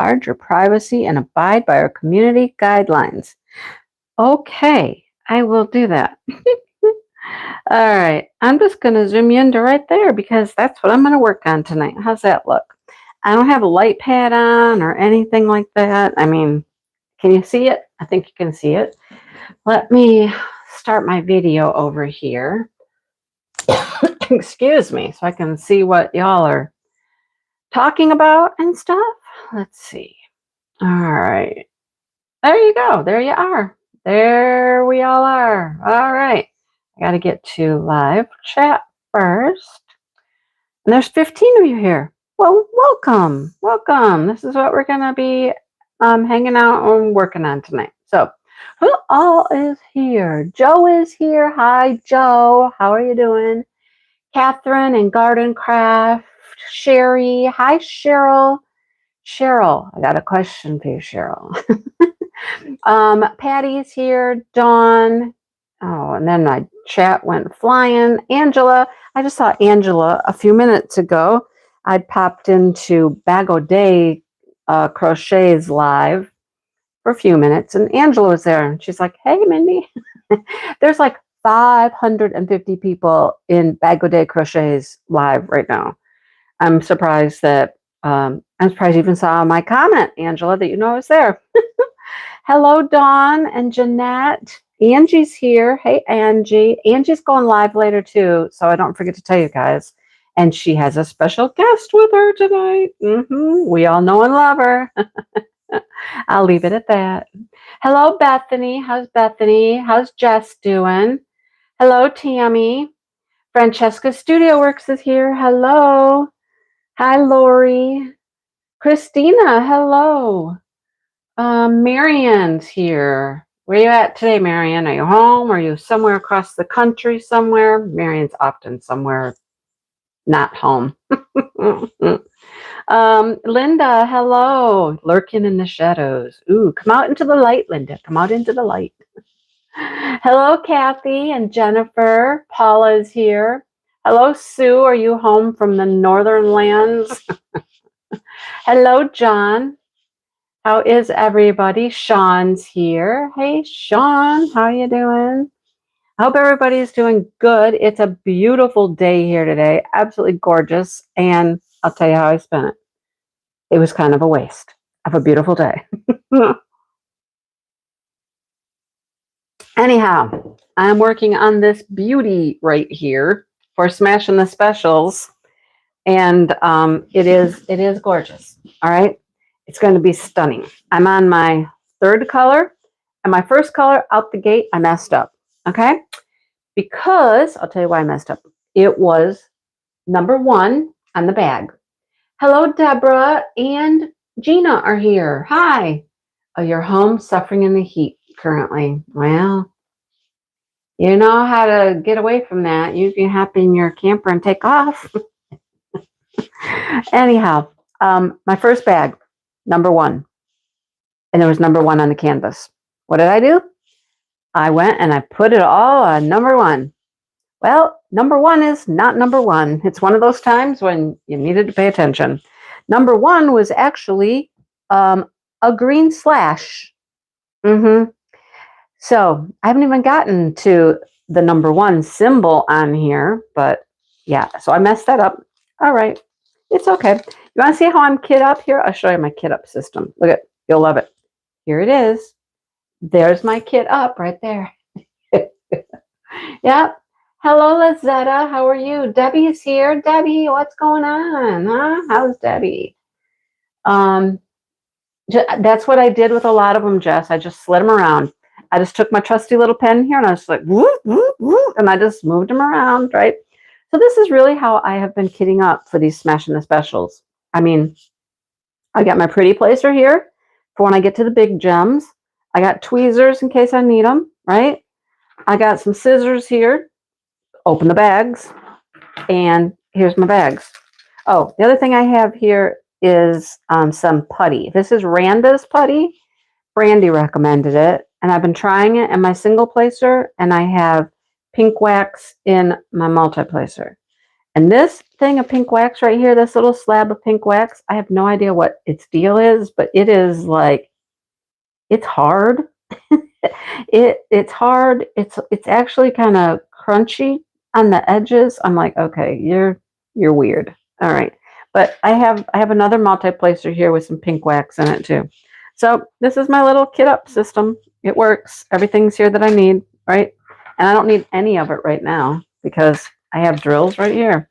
guard your privacy and abide by our community guidelines. Okay, I will do that. All right, I'm just going to zoom you into right there because that's what I'm going to work on tonight. How's that look? I don't have a light pad on or anything like that. I mean, can you see it? I think you can see it. Let me start my video over here. Excuse me, so I can see what y'all are talking about and stuff. Let's see. All right. There you go. There you are. There we all are. All right. I got to get to live chat first. And there's 15 of you here. Well, welcome. Welcome. This is what we're going to be hanging out and working on tonight. So, who all is here? Joe is here. Hi, Joe. How are you doing? Catherine and Garden Craft. Sherry. Hi, Cheryl. Cheryl, I got a question for you, Cheryl. Patty's here. Dawn. Oh, and then my chat went flying. Angela. I just saw Angela a few minutes ago. I popped into Bag O' Day Crochets live for a few minutes, and Angela was there. And she's like, "Hey, Mindy." There's like 550 people in Bag O' Day Crochets live right now. I'm surprised that I'm surprised you even saw my comment, Angela, that you know I was there. Hello, Dawn and Jeanette. Angie's here. Hey, Angie. Angie's going live later, too, so I don't forget to tell you guys. And she has a special guest with her tonight. We all know and love her. I'll leave it at that. Hello, Bethany. How's Bethany? How's Jess doing? Hello, Tammy. Francesca Studio Works is here. Hello. Hi, Lori. Christina, hello. Marianne's here. Where are you at today, Marianne? Are you home? Are you somewhere across the country somewhere? Marianne's often somewhere not home. Linda, hello. Lurking in the shadows. Ooh, come out into the light, Linda. Come out into the light. Hello, Kathy and Jennifer. Paula's here. Hello, Sue. Are you home from the northern lands? Hello, John. How is everybody? Sean's here. Hey, Sean. How you doing? I hope everybody's doing good. It's a beautiful day here today. Absolutely gorgeous. And I'll tell you how I spent it. It was kind of a waste of a beautiful day. Anyhow, I'm working on this beauty right here for Smashing the Specials. And it is gorgeous. All right. It's going to be stunning. I'm on my third color, and my first color out the gate, I messed up. Okay. Because I'll tell you why I messed up. It was number 1 on the bag. Hello, Deborah and Gina are here. Hi. Oh, you're home suffering in the heat currently. Well, you know how to get away from that. You can hop in your camper and take off. Anyhow, my first bag, number 1. And there was number 1 on the canvas. What did I do? I went and I put it all on number 1. Well, number 1 is not number 1. It's one of those times when you needed to pay attention. Number 1 was actually a green slash. So I haven't even gotten to the number 1 symbol on here, but yeah, so I messed that up. All right. It's okay. You want to see how I'm kit up here? I'll show you my kit up system. Look at, you'll love it. Here it is. There's my kit up right there. Yep. Hello, Lazetta. How are you? Debbie's here. Debbie, what's going on? Huh? How's Debbie? That's what I did with a lot of them, Jess. I just slid them around. I just took my trusty little pen here and I was like, whoop, whoop, whoop, and I just moved them around, right? So this is really how I have been kitting up for these Smashing the Specials. I mean, I got my pretty placer here for when I get to the big gems. I got tweezers in case I need them, right? I got some scissors here. Open the bags. And here's my bags. Oh, the other thing I have here is some putty. This is Randa's putty. Brandy recommended it. And I've been trying it in my single placer. And I have pink wax in my multi-placer. And this thing of pink wax right here, this little slab of pink wax, I have no idea what its deal is, but it is like, it's hard. It's hard. It's actually kind of crunchy on the edges. I'm like, okay, you're weird. All right. But I have another multi-placer here with some pink wax in it too. So this is my little kit up system. It works. Everything's here that I need, right? And I don't need any of it right now because I have drills right here.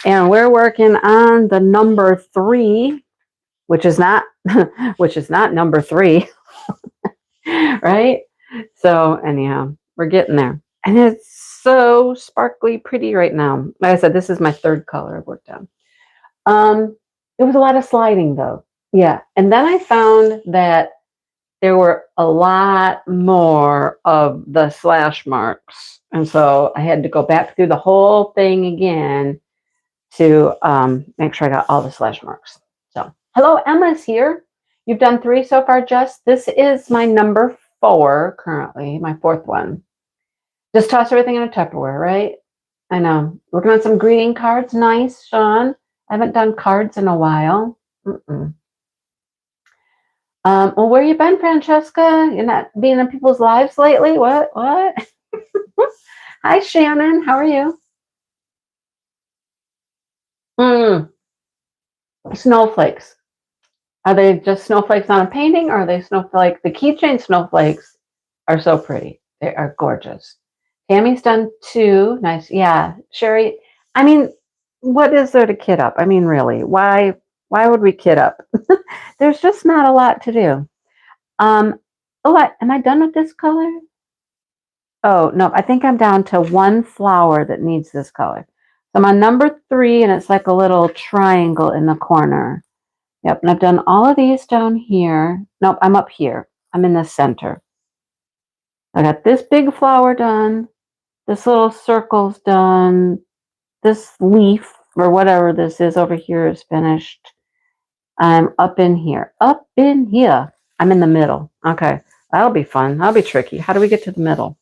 And we're working on the number 3, which is not which is not number 3, right? So anyhow, we're getting there. And it's so sparkly pretty right now. Like I said, this is my 3rd color I've worked on. It was a lot of sliding though. Yeah. And then I found that there were a lot more of the slash marks. And so I had to go back through the whole thing again to make sure I got all the slash marks. So, hello, Emma's here. You've done 3 so far, Jess. This is my number 4 currently, my 4th one. Just toss everything in a Tupperware, right? I know. Working on some greeting cards. Nice, Sean. I haven't done cards in a while. Well, where you been, Francesca? You're not being in people's lives lately? What? Hi, Shannon. How are you? Snowflakes. Are they just snowflakes on a painting, or are they snowflake? The keychain snowflakes are so pretty. They are gorgeous. Tammy's done 2. Nice. Yeah. Sherry, I mean, what is there to kit up? I mean, really, why would we kit up? There's just not a lot to do. Am I done with this color? Oh, no, I think I'm down to 1 flower that needs this color. So I'm on number 3, and it's like a little triangle in the corner. Yep, and I've done all of these down here. Nope, I'm up here. I'm in the center. I got this big flower done. This little circle's done. This leaf, or whatever this is over here, is finished. I'm up in here. Up in here. I'm in the middle. Okay, that'll be fun. That'll be tricky. How do we get to the middle?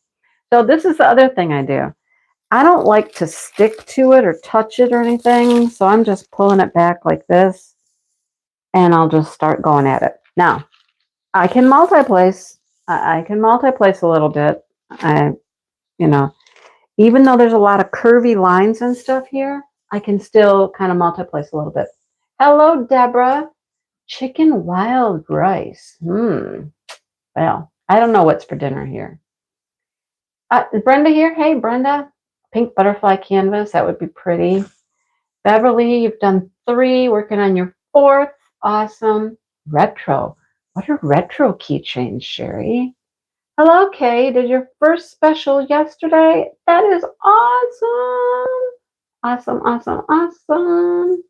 So this is the other thing I do. I don't like to stick to it or touch it or anything, so I'm just pulling it back like this, and I'll just start going at it. Now, I can multi-place. I can multi-place a little bit. You know, even though there's a lot of curvy lines and stuff here, I can still kind of multi-place a little bit. Hello, Deborah. Chicken wild rice. Well, I don't know what's for dinner here. Is Brenda here? Hey, Brenda. Pink butterfly canvas. That would be pretty. Beverly, you've done 3. Working on your 4th. Awesome. Retro. What are retro keychains, Sherry? Hello, Kay. Did your first special yesterday? That is awesome. Awesome.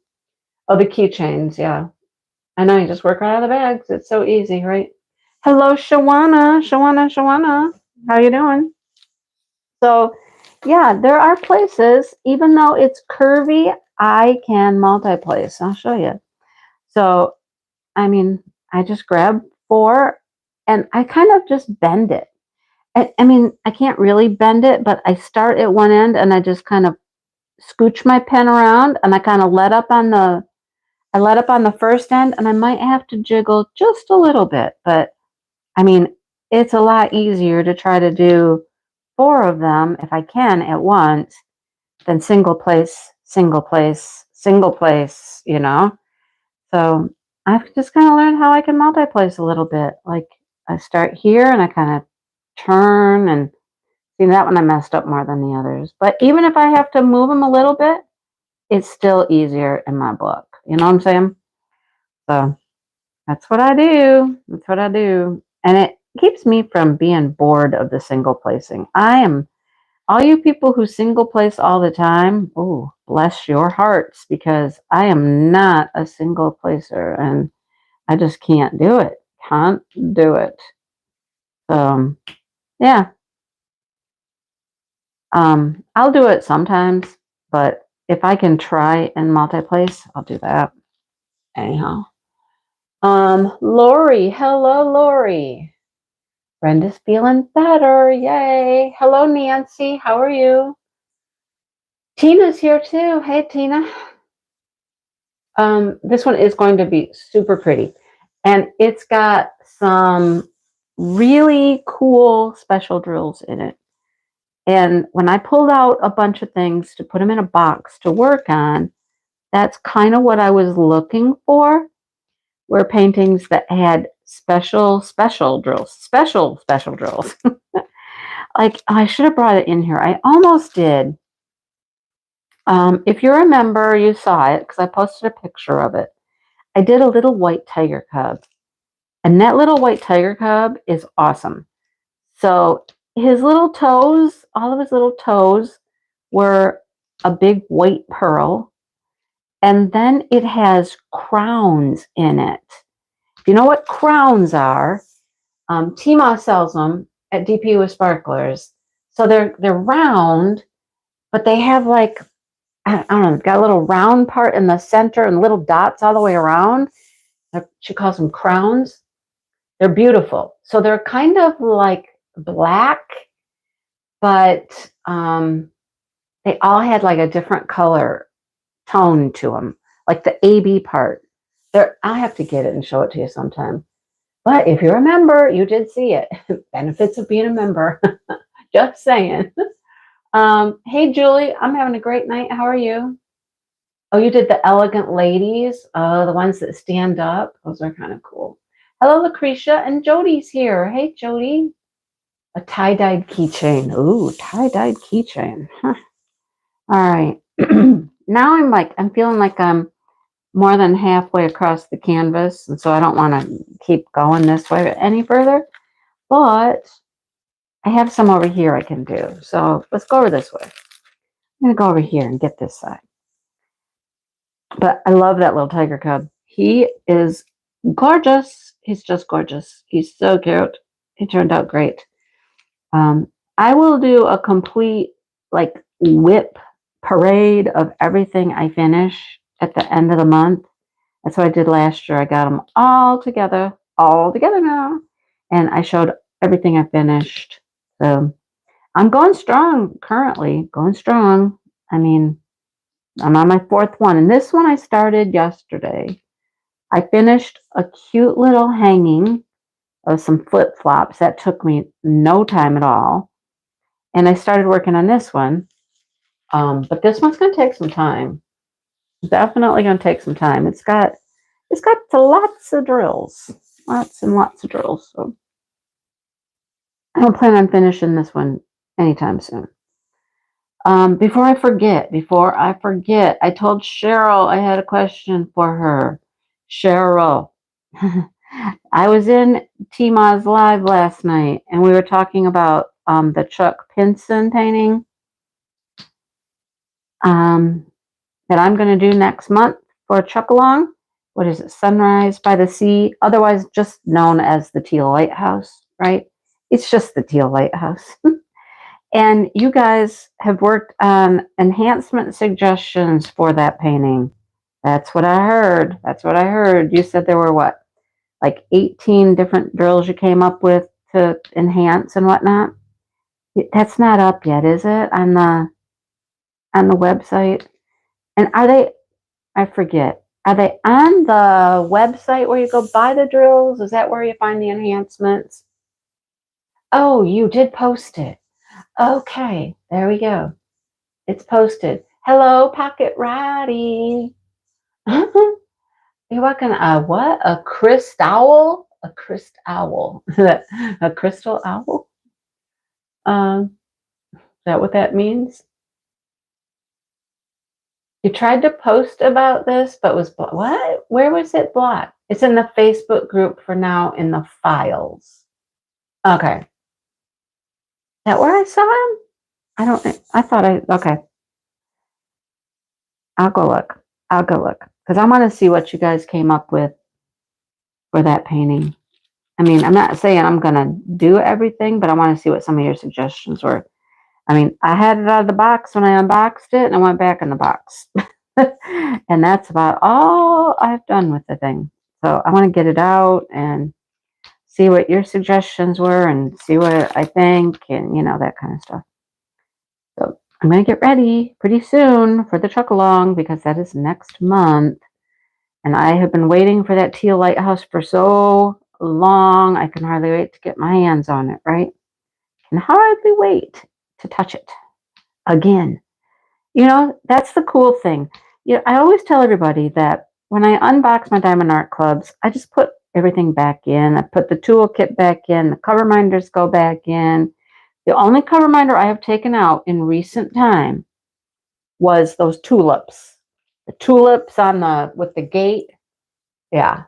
Oh, the keychains. Yeah. I know. You just work right out of the bags. It's so easy, right? Hello, Shawana. How you doing? So, yeah, there are places, even though it's curvy, I can multi-place. I'll show you. So, I mean, I just grab 4 and I kind of just bend it. I mean, I can't really bend it, but I start at one end and I just kind of scooch my pen around, and I kind of I let up on the first end, and I might have to jiggle just a little bit, but I mean, it's a lot easier to try to do 4 of them if I can at once than single place, So I've just kind of learned how I can multi-place a little bit. Like I start here and I kind of turn, and see, that one I messed up more than the others. But even if I have to move them a little bit, it's still easier in my book. You know what I'm saying? So that's what I do. And it keeps me from being bored of the single placing. All you people who single place all the time, oh, bless your hearts, because I am not a single placer and I just can't do it. Can't do it. Yeah. I'll do it sometimes, but if I can try and multi-place, I'll do that. Anyhow. Lori. Hello, Lori. Brenda's feeling better. Yay. Hello, Nancy. How are you? Tina's here too. Hey, Tina. This one is going to be super pretty. And it's got some really cool special drills in it. And when I pulled out a bunch of things to put them in a box to work on, that's kind of what I was looking for, were paintings that had special drills, special drills. Like, I should have brought it in here. I almost did. If you remember, you saw it because I posted a picture of it. I did a little white tiger cub, and that little white tiger cub is awesome. So his little toes, all of his little toes were a big white pearl, and then it has crowns in it. If you know what crowns are, Tmall sells them at DP with Sparklers. So they're round, but they have like, I don't know, got a little round part in the center and little dots all the way around. She calls them crowns. They're beautiful. So they're kind of like black, but they all had like a different color tone to them, like the AB part. I'll have to get it and show it to you sometime. But if you remember, you did see it. Benefits of being a member. Just saying. Hey, Julie, I'm having a great night. How are you? Oh, you did the elegant ladies, the ones that stand up. Those are kind of cool. Hello, Lucretia, and Jody's here. Hey, Jody. A tie-dyed keychain. Ooh, tie-dyed keychain. Huh. All right. Now I'm feeling like I'm more than halfway across the canvas, and so I don't want to keep going this way any further. But I have some over here I can do. So let's go over this way. I'm going to go over here and get this side. But I love that little tiger cub. He is gorgeous. He's just gorgeous. He's so cute. He turned out great. I will do a complete like whip parade of everything I finish at the end of the month. That's what I did last year. I got them all together now. And I showed everything I finished. So I'm going strong currently, going strong. I mean, I'm on my fourth one. And this one I started yesterday. I finished a cute little hanging of some flip-flops. That took me no time at all. And I started working on this one. But this one's going to take some time. Definitely going to take some time. It's got lots of drills. Lots and lots of drills. So I don't plan on finishing this one anytime soon. Before I forget, I told Cheryl I had a question for her. Cheryl, I was in Tima's live last night, and we were talking about the Chuck Pinson painting that I'm going to do next month for a Chuck along. What is it? Sunrise by the Sea, otherwise just known as the Teal Lighthouse, right? It's just the Teal Lighthouse. And you guys have worked on enhancement suggestions for that painting. That's what I heard. You said there were what, like 18 different drills you came up with to enhance and whatnot. That's not up yet, is it? On the website? And are they? I forget. Are they on the website where you go buy the drills? Is that where you find the enhancements? Oh, you did post it. Okay, there we go. It's posted. Hello, Pocket Ratty. You're welcome. What? A crystal? A crystal owl? A crystal owl? Is that what that means? You tried to post about this, but was what? Where was it blocked? It's in the Facebook group for now in the files. Okay. Is that where I saw him? Okay. I'll go look. Because I want to see what you guys came up with for that painting. I mean, I'm not saying I'm going to do everything, but I want to see what some of your suggestions were. I mean, I had it out of the box when I unboxed it, and I went back in the box. And that's about all I've done with the thing. So I want to get it out and see what your suggestions were and see what I think and, that kind of stuff. So I'm going to get ready pretty soon for the truck along because that is next month. And I have been waiting for that teal lighthouse for so long. I can hardly wait to get my hands on it, right? Can hardly wait to touch it again. That's the cool thing. I always tell everybody that when I unbox my diamond art clubs, I just put everything back in. I put the toolkit back in, the cover minders go back in. The only cover minder I have taken out in recent time was those tulips. The tulips with the gate. Yeah.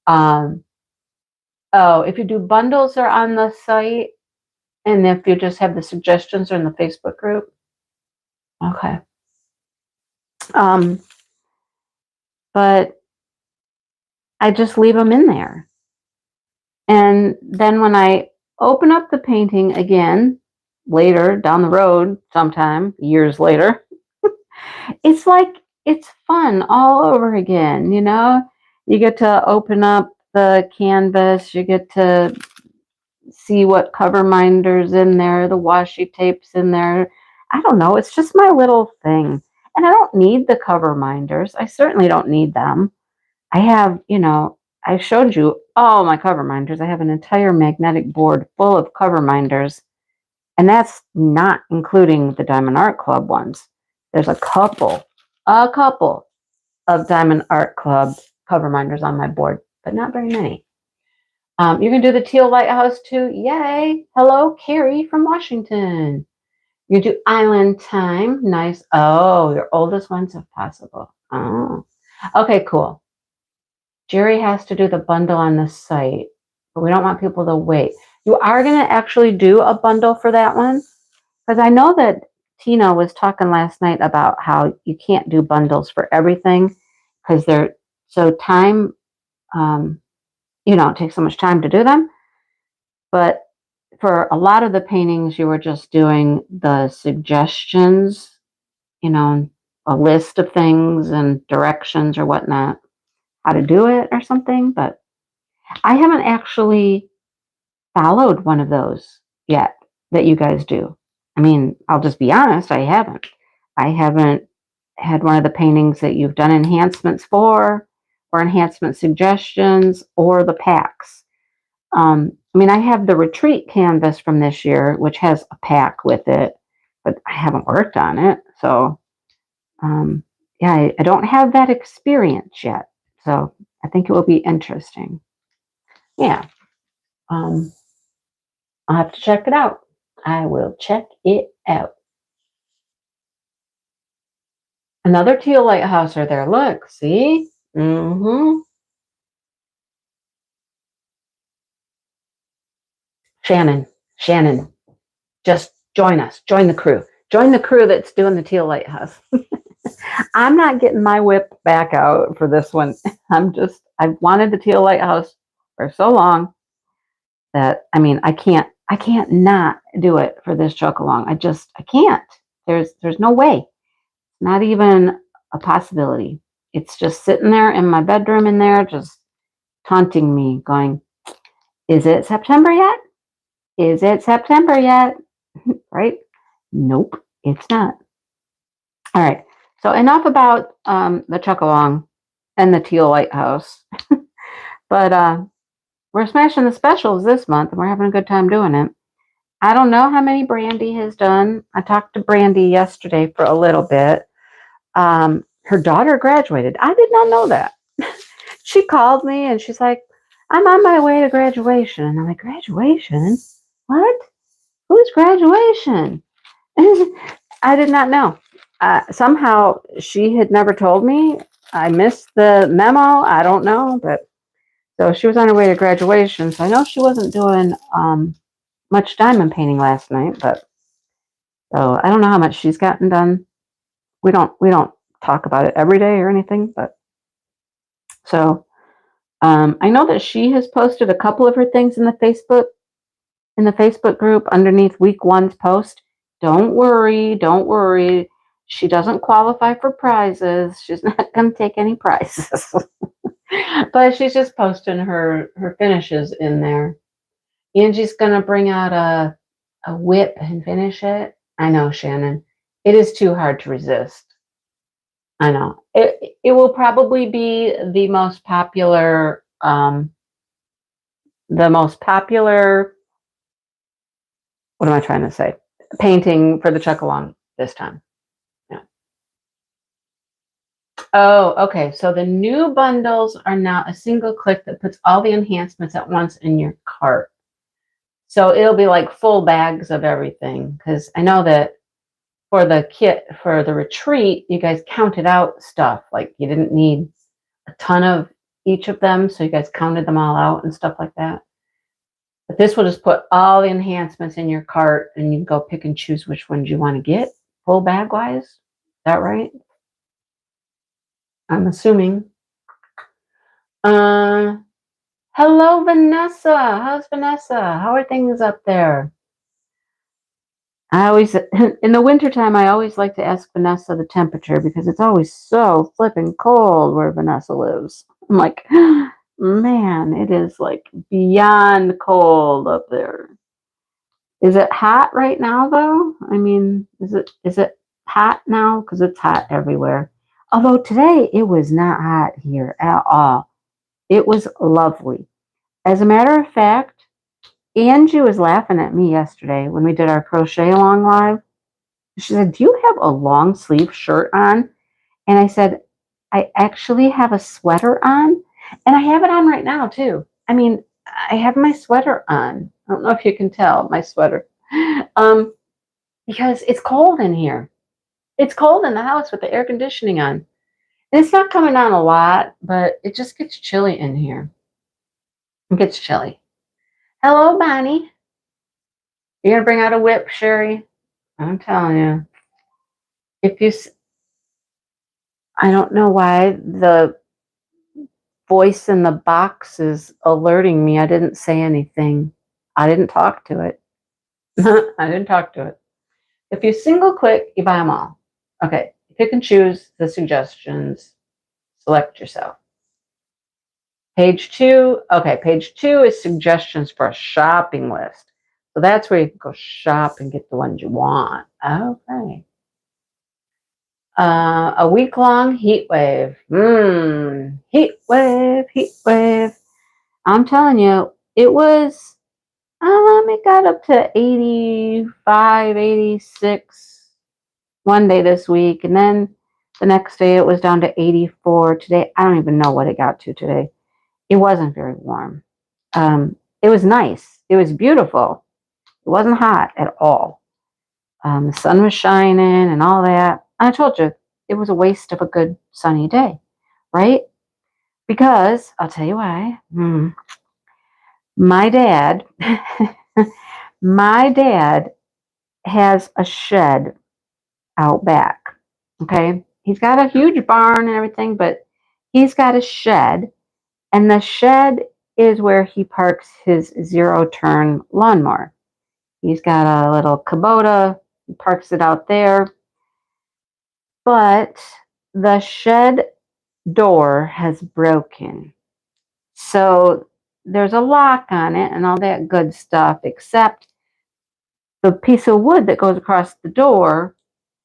Um, oh, if you do bundles are on the site, and if you just have the suggestions are in the Facebook group. Okay. But I just leave them in there. And then when I open up the painting again, later down the road, sometime years later, it's like it's fun all over again. You get to open up the canvas, you get to see what cover minders in there, the washi tapes in there. I don't know, it's just my little thing. And I don't need the cover minders. I certainly don't need them. I have, I showed you all my cover minders. I have an entire magnetic board full of cover minders, and that's not including the Diamond Art Club ones. There's a couple of Diamond Art Club cover minders on my board, but not very many. You're going to do the Teal Lighthouse too? Yay! Hello, Carrie from Washington. You do Island Time. Nice. Oh, your oldest ones if possible. Oh, okay, cool. Jerry has to do the bundle on the site, but we don't want people to wait. You are going to actually do a bundle for that one? Because I know that Tina was talking last night about how you can't do bundles for everything because they're so time, it takes so much time to do them. But for a lot of the paintings, you were just doing the suggestions, a list of things and directions or whatnot, how to do it or something. But I haven't actually followed one of those yet that you guys do. I mean, I'll just be honest, I haven't. I haven't had one of the paintings that you've done enhancements for, or enhancement suggestions, or the packs. I have the retreat canvas from this year, which has a pack with it, but I haven't worked on it. So, yeah, I don't have that experience yet. So I think it will be interesting. Yeah. I'll have to check it out. I will check it out. Another teal lighthouse are there. Look, see? Mm-hmm. Shannon, just join us. Join the crew. Join the crew that's doing the teal lighthouse. I'm not getting my whip back out for this one. I've wanted the teal lighthouse for so long that, I can't not do it for this truck along. I can't. There's no way. Not even a possibility. It's just sitting there in my bedroom in there, just taunting me, going, is it September yet? Is it September yet? Right? Nope, it's not. All right. So enough about the truck along and the teal lighthouse. But we're smashing the specials this month and we're having a good time doing it. I don't know how many Brandy has done. I talked to Brandy yesterday for a little bit. Her daughter graduated. I did not know that. She called me and she's like, I'm on my way to graduation. And I'm like, graduation? What? Who's graduation? I did not know. Somehow she had never told me. I missed the memo. I don't know. But so she was on her way to graduation. So I know she wasn't doing much diamond painting last night. But so I don't know how much she's gotten done. We don't talk about it every day or anything. But so I know that she has posted a couple of her things in the Facebook group underneath week one's post. Don't worry. She doesn't qualify for prizes. She's not going to take any prizes. But she's just posting her finishes in there. Angie's going to bring out a whip and finish it. I know, Shannon. It is too hard to resist. I know. It will probably be the most popular, what am I trying to say? Painting for the check along this time. Yeah. Oh, okay. So the new bundles are now a single click that puts all the enhancements at once in your cart. So it'll be like full bags of everything. Because I know that for the kit for the retreat, you guys counted out stuff. Like you didn't need a ton of each of them. So you guys counted them all out and stuff like that. But this will just put all the enhancements in your cart and you can go pick and choose which ones you want to get full bag wise. Is that right? I'm assuming. Um, Hello, Vanessa. How's Vanessa? How are things up there? I always, in the wintertime, I always like to ask Vanessa the temperature because it's always so flipping cold where Vanessa lives. I'm like, man, it is like beyond cold up there. Is it hot right now though? I mean, is it hot now? Because it's hot everywhere. Although today it was not hot here at all. It was lovely. As a matter of fact, Angie was laughing at me yesterday when we did our crochet along live. She said, "Do you have a long sleeve shirt on?" And I said, "I actually have a sweater on, and I have it on right now too. I mean, I have my sweater on. I don't know if you can tell my sweater, um, because it's cold in here. It's cold in the house with the air conditioning on. And it's not coming on a lot, but it just gets chilly in here. It gets chilly. Hello, Bonnie. You're gonna bring out a whip, Sherry? I'm telling you. If you, I don't know why the voice in the box is alerting me. I didn't say anything. I didn't talk to it. I didn't talk to it. If you single click, you buy them all. Okay, pick and choose the suggestions. Select yourself. Page 2. Okay, page 2 is suggestions for a shopping list. So that's where you can go shop and get the ones you want. Okay. A week-long heat wave. Heat wave, heat wave. I'm telling you, it was, it got up to 85, 86 one day this week. And then the next day it was down to 84. Today, I don't even know what it got to today. It wasn't very warm. It was nice. It was beautiful. It wasn't hot at all. The sun was shining and all that. And I told you, it was a waste of a good sunny day, right? Because I'll tell you why. My dad, my dad has a shed out back. Okay. He's got a huge barn and everything, but he's got a shed. And the shed is where he parks his zero turn lawnmower. He's got a little Kubota. He parks it out there. But the shed door has broken. So there's a lock on it and all that good stuff, except the piece of wood that goes across the door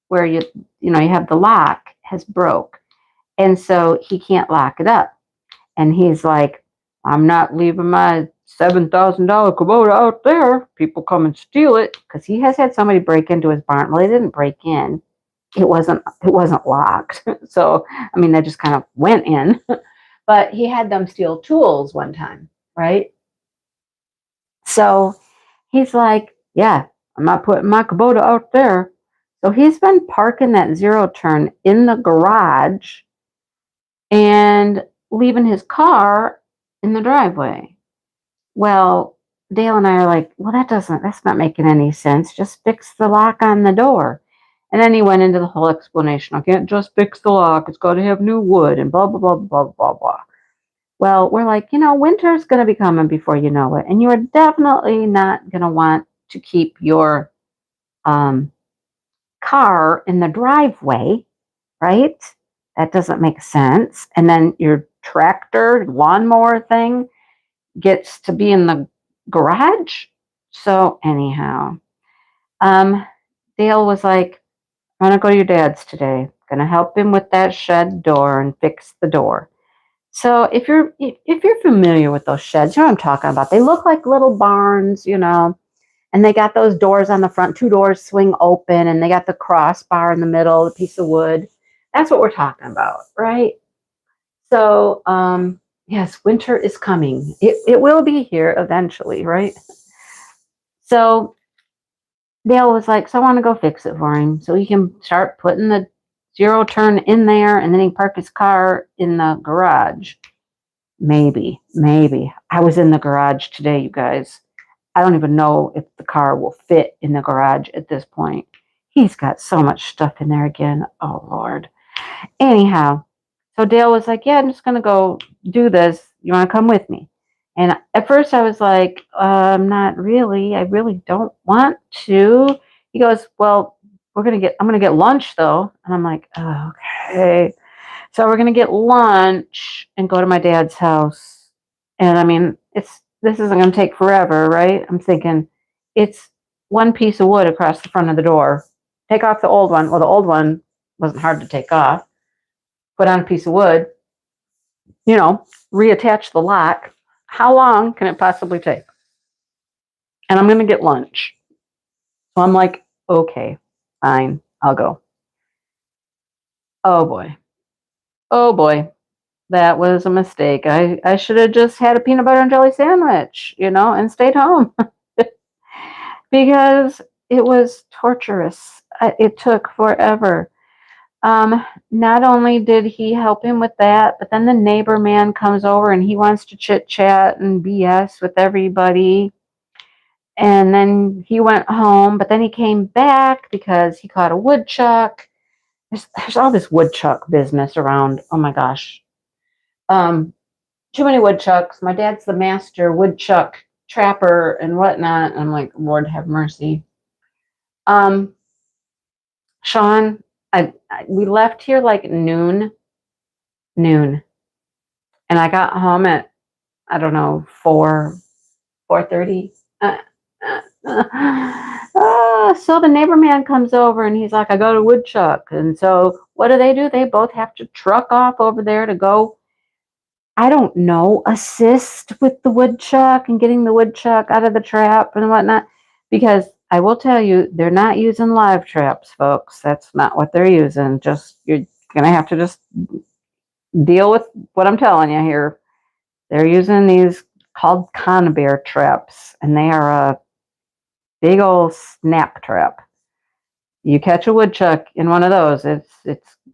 where you have the lock has broke. And so he can't lock it up. And he's like, "I'm not leaving my $7,000 Kubota out there. People come and steal it." Because he has had somebody break into his barn. Well, they didn't break in. It wasn't locked. So, I mean, they just kind of went in. But he had them steal tools one time, right? So he's like, "Yeah, I'm not putting my Kubota out there." So he's been parking that zero turn in the garage and leaving his car in the driveway. Well, Dale and I are like, "Well, that's not making any sense. Just fix the lock on the door." And then he went into the whole explanation. "I can't just fix the lock. It's got to have new wood and blah, blah, blah, blah, blah, blah." Well, we're like, winter's going to be coming before you know it. And you are definitely not going to want to keep your um, car in the driveway, right? That doesn't make sense. And then your tractor, lawnmower thing gets to be in the garage. So anyhow, Dale was like, I want to go to your dad's today. Gonna help him with that shed door and fix the door. So if you're familiar with those sheds, you know what I'm talking about. They look like little barns, and they got those doors on the front. Two doors swing open, and they got the crossbar in the middle, the piece of wood. That's what we're talking about, right? So, yes, winter is coming. It will be here eventually, right? So Dale was like, so I want to go fix it for him so he can start putting the zero turn in there, and then he park his car in the garage. Maybe. I was in the garage today, you guys. I don't even know if the car will fit in the garage at this point. He's got so much stuff in there again. Oh, Lord. Anyhow, so Dale was like, yeah, I'm just going to go do this. You want to come with me? And at first I was like, not really. I really don't want to. He goes, well, I'm going to get lunch though. And I'm like, oh, okay. So we're going to get lunch and go to my dad's house. And I mean, this isn't going to take forever, right? I'm thinking it's one piece of wood across the front of the door. Take off the old one. Well, the old one wasn't hard to take off. Put on a piece of wood, reattach the lock. How long can it possibly take? And I'm going to get lunch. So I'm like, okay, fine, I'll go. Oh boy. Oh boy. That was a mistake. I should have just had a peanut butter and jelly sandwich, and stayed home because it was torturous. It took forever. Not only did he help him with that, but then the neighbor man comes over and he wants to chit chat and BS with everybody. And then he went home, but then he came back because he caught a woodchuck. There's all this woodchuck business around. Oh my gosh. Too many woodchucks. My dad's the master woodchuck trapper and whatnot. I'm like, Lord have mercy. Sean, we left here like noon, and I got home at, I don't know, 4:30. So the neighbor man comes over and he's like, I got a woodchuck. And so what do? They both have to truck off over there to go, I don't know, assist with the woodchuck and getting the woodchuck out of the trap and whatnot. Because I will tell you, they're not using live traps, folks. That's not what they're using. You're going to have to just deal with what I'm telling you here. They're using these called conibear traps, and they are a big old snap trap. You catch a woodchuck in one of those,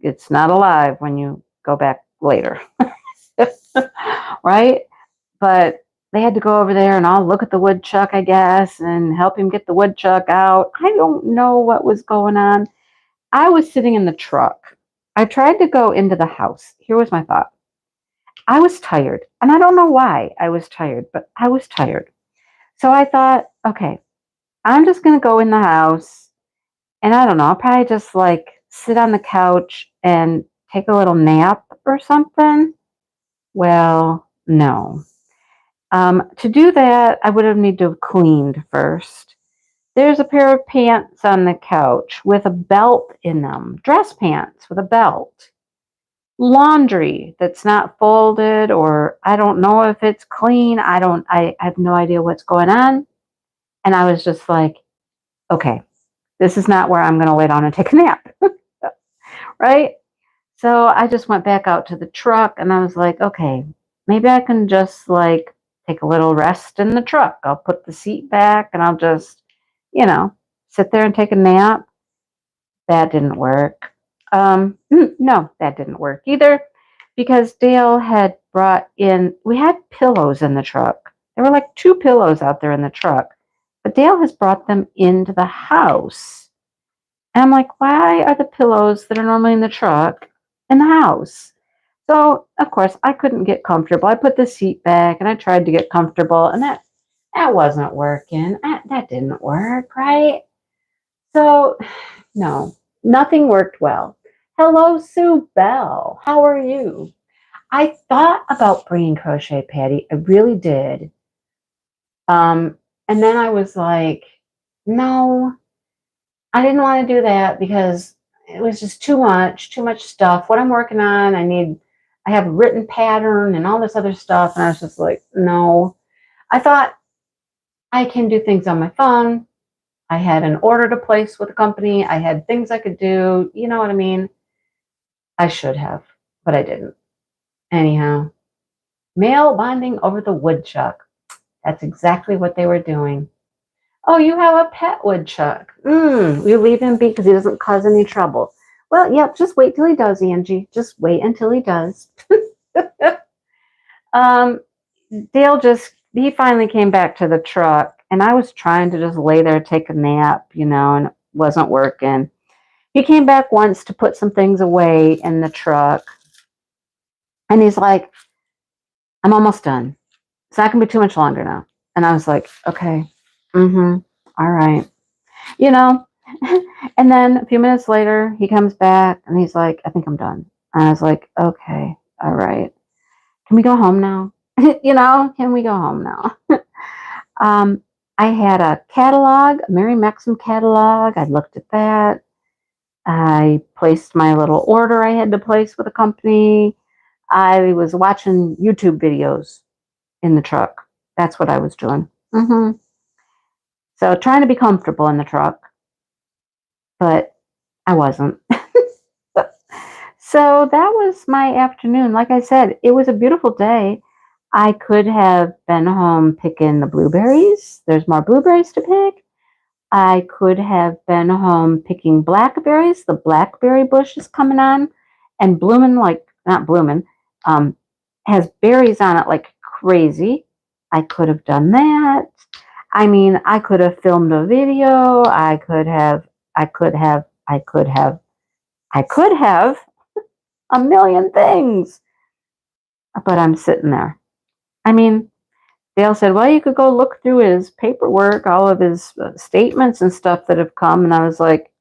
it's not alive when you go back later. Right? But they had to go over there and I'll look at the woodchuck, I guess, and help him get the woodchuck out. I don't know what was going on. I was sitting in the truck. I tried to go into the house. Here was my thought. I was tired, and I don't know why I was tired, but I was tired. So I thought, okay, I'm just going to go in the house, and I don't know, I'll probably just like sit on the couch and take a little nap or something. Well, no. To do that, I would have needed to have cleaned first. There's a pair of pants on the couch with a belt in them, dress pants with a belt. Laundry that's not folded, or I don't know if it's clean. I have no idea what's going on. And I was just like, okay, this is not where I'm going to lay down and take a nap. Right? So I just went back out to the truck and I was like, okay, maybe I can just like take a little rest in the truck. I'll put the seat back and I'll just, sit there and take a nap. That didn't work. No, that didn't work either because Dale had we had pillows in the truck. There were like two pillows out there in the truck, but Dale has brought them into the house. And I'm like, why are the pillows that are normally in the truck in the house? So, of course, I couldn't get comfortable. I put the seat back and I tried to get comfortable, and that wasn't working. That didn't work, right? So, no, nothing worked well. Hello, Sue Bell. How are you? I thought about bringing crochet Patty. I really did. And then I was like, no, I didn't want to do that because it was just too much stuff. What I'm working on, I have a written pattern and all this other stuff. And I was just like, no. I thought I can do things on my phone. I had an order to place with a company. I had things I could do. You know what I mean? I should have, but I didn't. Anyhow, mail bonding over the woodchuck. That's exactly what they were doing. Oh, you have a pet woodchuck. You leave him be because he doesn't cause any trouble. Well, yep, just wait till he does, Angie. Just wait until he does. um, he finally came back to the truck, and I was trying to just lay there, take a nap, and it wasn't working. He came back once to put some things away in the truck, and he's like, I'm almost done. It's not going to be too much longer now. And I was like, okay, all right. You know, and then a few minutes later, he comes back and he's like, I think I'm done. And I was like, okay, all right. Can we go home now? Can we go home now? um, I had a catalog, a Mary Maxim catalog. I looked at that. I placed my little order I had to place with a company. I was watching YouTube videos in the truck. That's what I was doing. So trying to be comfortable in the truck, but I wasn't. So that was my afternoon. Like I said, it was a beautiful day. I could have been home picking the blueberries. There's more blueberries to pick. I could have been home picking blackberries. The blackberry bush is coming on and blooming not blooming, has berries on it like crazy. I could have done that. I mean, I could have filmed a video. I could have a million things. But I'm sitting there. I mean, Dale said, well, you could go look through his paperwork, all of his statements and stuff that have come. And I was like,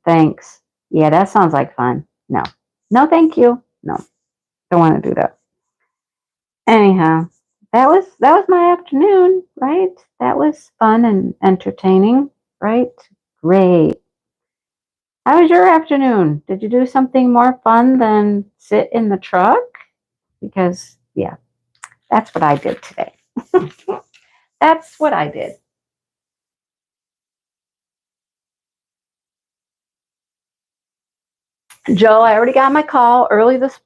thanks. Yeah, that sounds like fun. No, thank you. No, don't want to do that. Anyhow, that was my afternoon, right? That was fun and entertaining, right? Great. How was your afternoon? Did you do something more fun than sit in the truck? Because, yeah, that's what I did today. That's what I did. Joe, I already got my call early this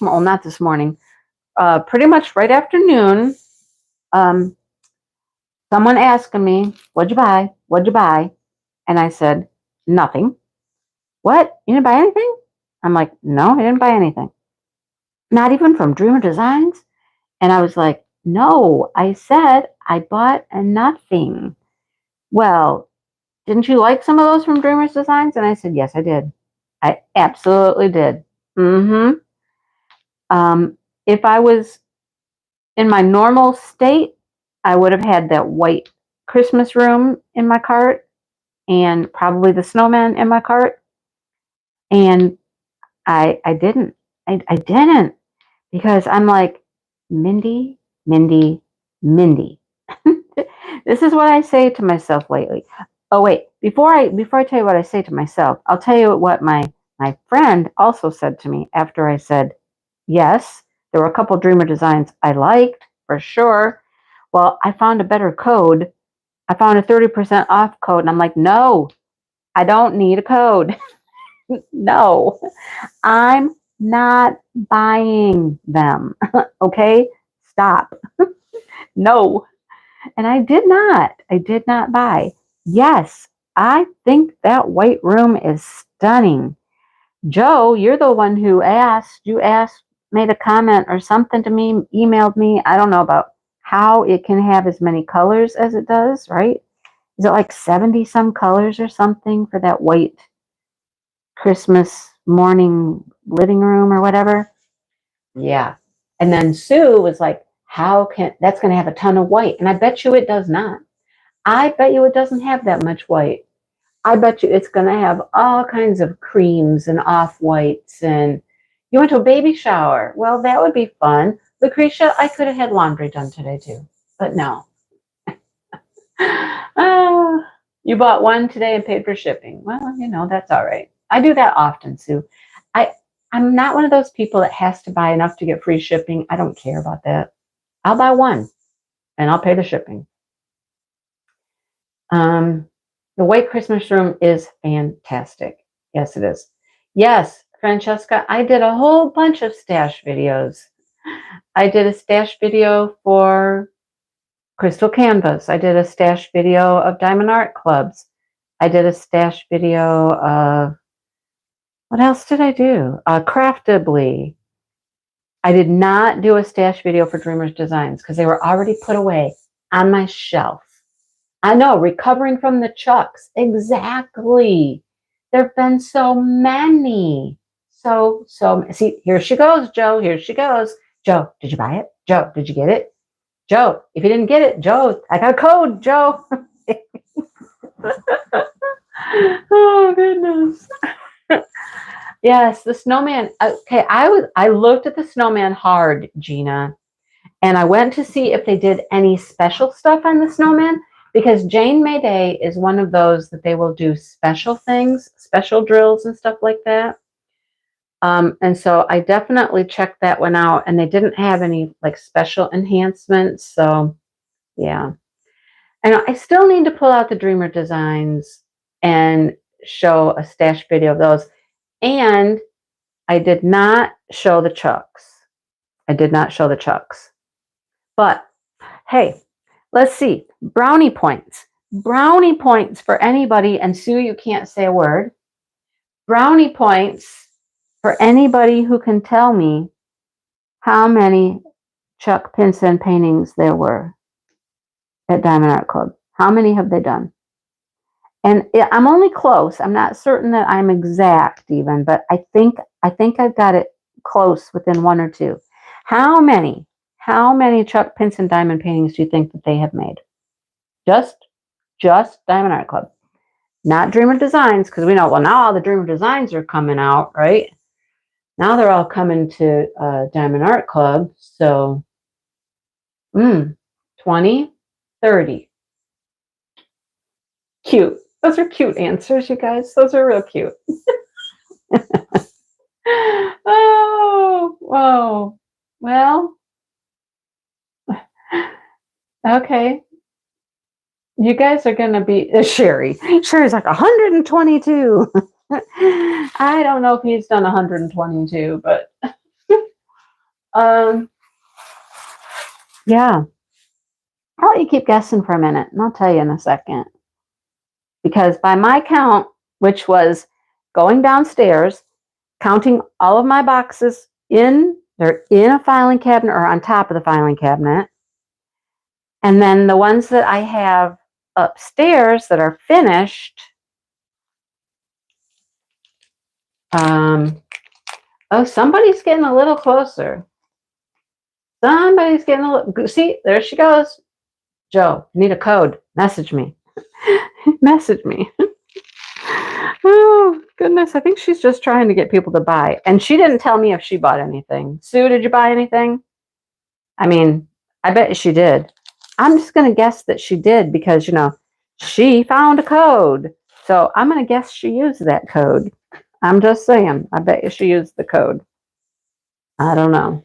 morning, not this morning, pretty much right after noon. Someone asking me, what'd you buy? What'd you buy? And I said, nothing. What? You didn't buy anything? I'm like, no, I didn't buy anything. Not even from Dreamer Designs? And I was like, no, I said I bought nothing. Well, didn't you like some of those from Dreamer's Designs? And I said, yes, I did. I absolutely did. If I was in my normal state, I would have had that white Christmas room in my cart and probably the snowman in my cart. And I didn't. I didn't because I'm like, Mindy. This is what I say to myself lately. Oh wait, before I tell you what I say to myself, I'll tell you what my friend also said to me after I said yes. There were a couple Dreamer Designs I liked for sure. Well, I found a better code. I found a 30% off code, and I'm like, no, I don't need a code. No, I'm not buying them. Okay, stop. No. And I did not. I did not buy. Yes, I think that white room is stunning. Joe, you're the one who asked. You asked, made a comment or something to me, emailed me. I don't know about how it can have as many colors as it does, right? Is it like 70 some colors or something for that white Christmas morning living room or whatever? Yeah. And then Sue was like, that's going to have a ton of white. And I bet you it does not. I bet you it doesn't have that much white. I bet you it's going to have all kinds of creams and off-whites. And you went to a baby shower. Well, that would be fun. Lucretia, I could have had laundry done today too. But no. You bought one today and paid for shipping. Well, that's all right. I do that often, Sue. I'm not one of those people that has to buy enough to get free shipping. I don't care about that. I'll buy one and I'll pay the shipping. The white Christmas room is fantastic. Yes, it is. Yes, Francesca, I did a whole bunch of stash videos. I did a stash video for Crystal Canvas. I did a stash video of Diamond Art Clubs. I did a stash video of, what else did I do? Craftably. I did not do a stash video for Dreamers Designs because they were already put away on my shelf. I know, recovering from the chucks. Exactly. There have been so many. So, see, here she goes, Joe. Here she goes. Joe, did you buy it? Joe, did you get it? Joe, if you didn't get it, Joe, I got a code, Joe. Oh, goodness. Yes, the snowman. Okay, I looked at the snowman hard, Gina, and I went to see if they did any special stuff on the snowman, because Jane Mayday is one of those that they will do special things, special drills and stuff like that. And so I definitely checked that one out, and they didn't have any like special enhancements. So yeah. And I still need to pull out the Dreamer Designs and show a stash video of those. And I did not show the chucks. I did not show the chucks. But hey, let's see. Brownie points. Brownie points for anybody. And Sue, you can't say a word. Brownie points for anybody who can tell me how many Chuck Pinson paintings there were at Diamond Art Club. How many have they done? And I'm only close. I'm not certain that I'm exact even, but I think I've got it close, within one or two. How many Chuck Pinson diamond paintings do you think that they have made? Just Diamond Art Club. Not Dreamer Designs, because we know, well, now all the Dreamer Designs are coming out, right? Now they're all coming to Diamond Art Club. So 20, 30. Cute. Those are cute answers, you guys. Those are real cute. Oh, whoa. Well, okay. You guys are going to be Sherry. Sherry's like 122. I don't know if he's done 122, but yeah. I'll let you keep guessing for a minute, and I'll tell you in a second. Because by my count, which was going downstairs, counting all of my boxes they're in a filing cabinet or on top of the filing cabinet. And then the ones that I have upstairs that are finished. Oh, somebody's getting a little closer. Somebody's getting a little, see, there she goes. Joe, need a code. Message me. Message me. Oh, goodness. I think she's just trying to get people to buy. And she didn't tell me if she bought anything. Sue, did you buy anything? I mean, I bet she did. I'm just going to guess that she did because, she found a code. So I'm going to guess she used that code. I'm just saying. I bet she used the code. I don't know.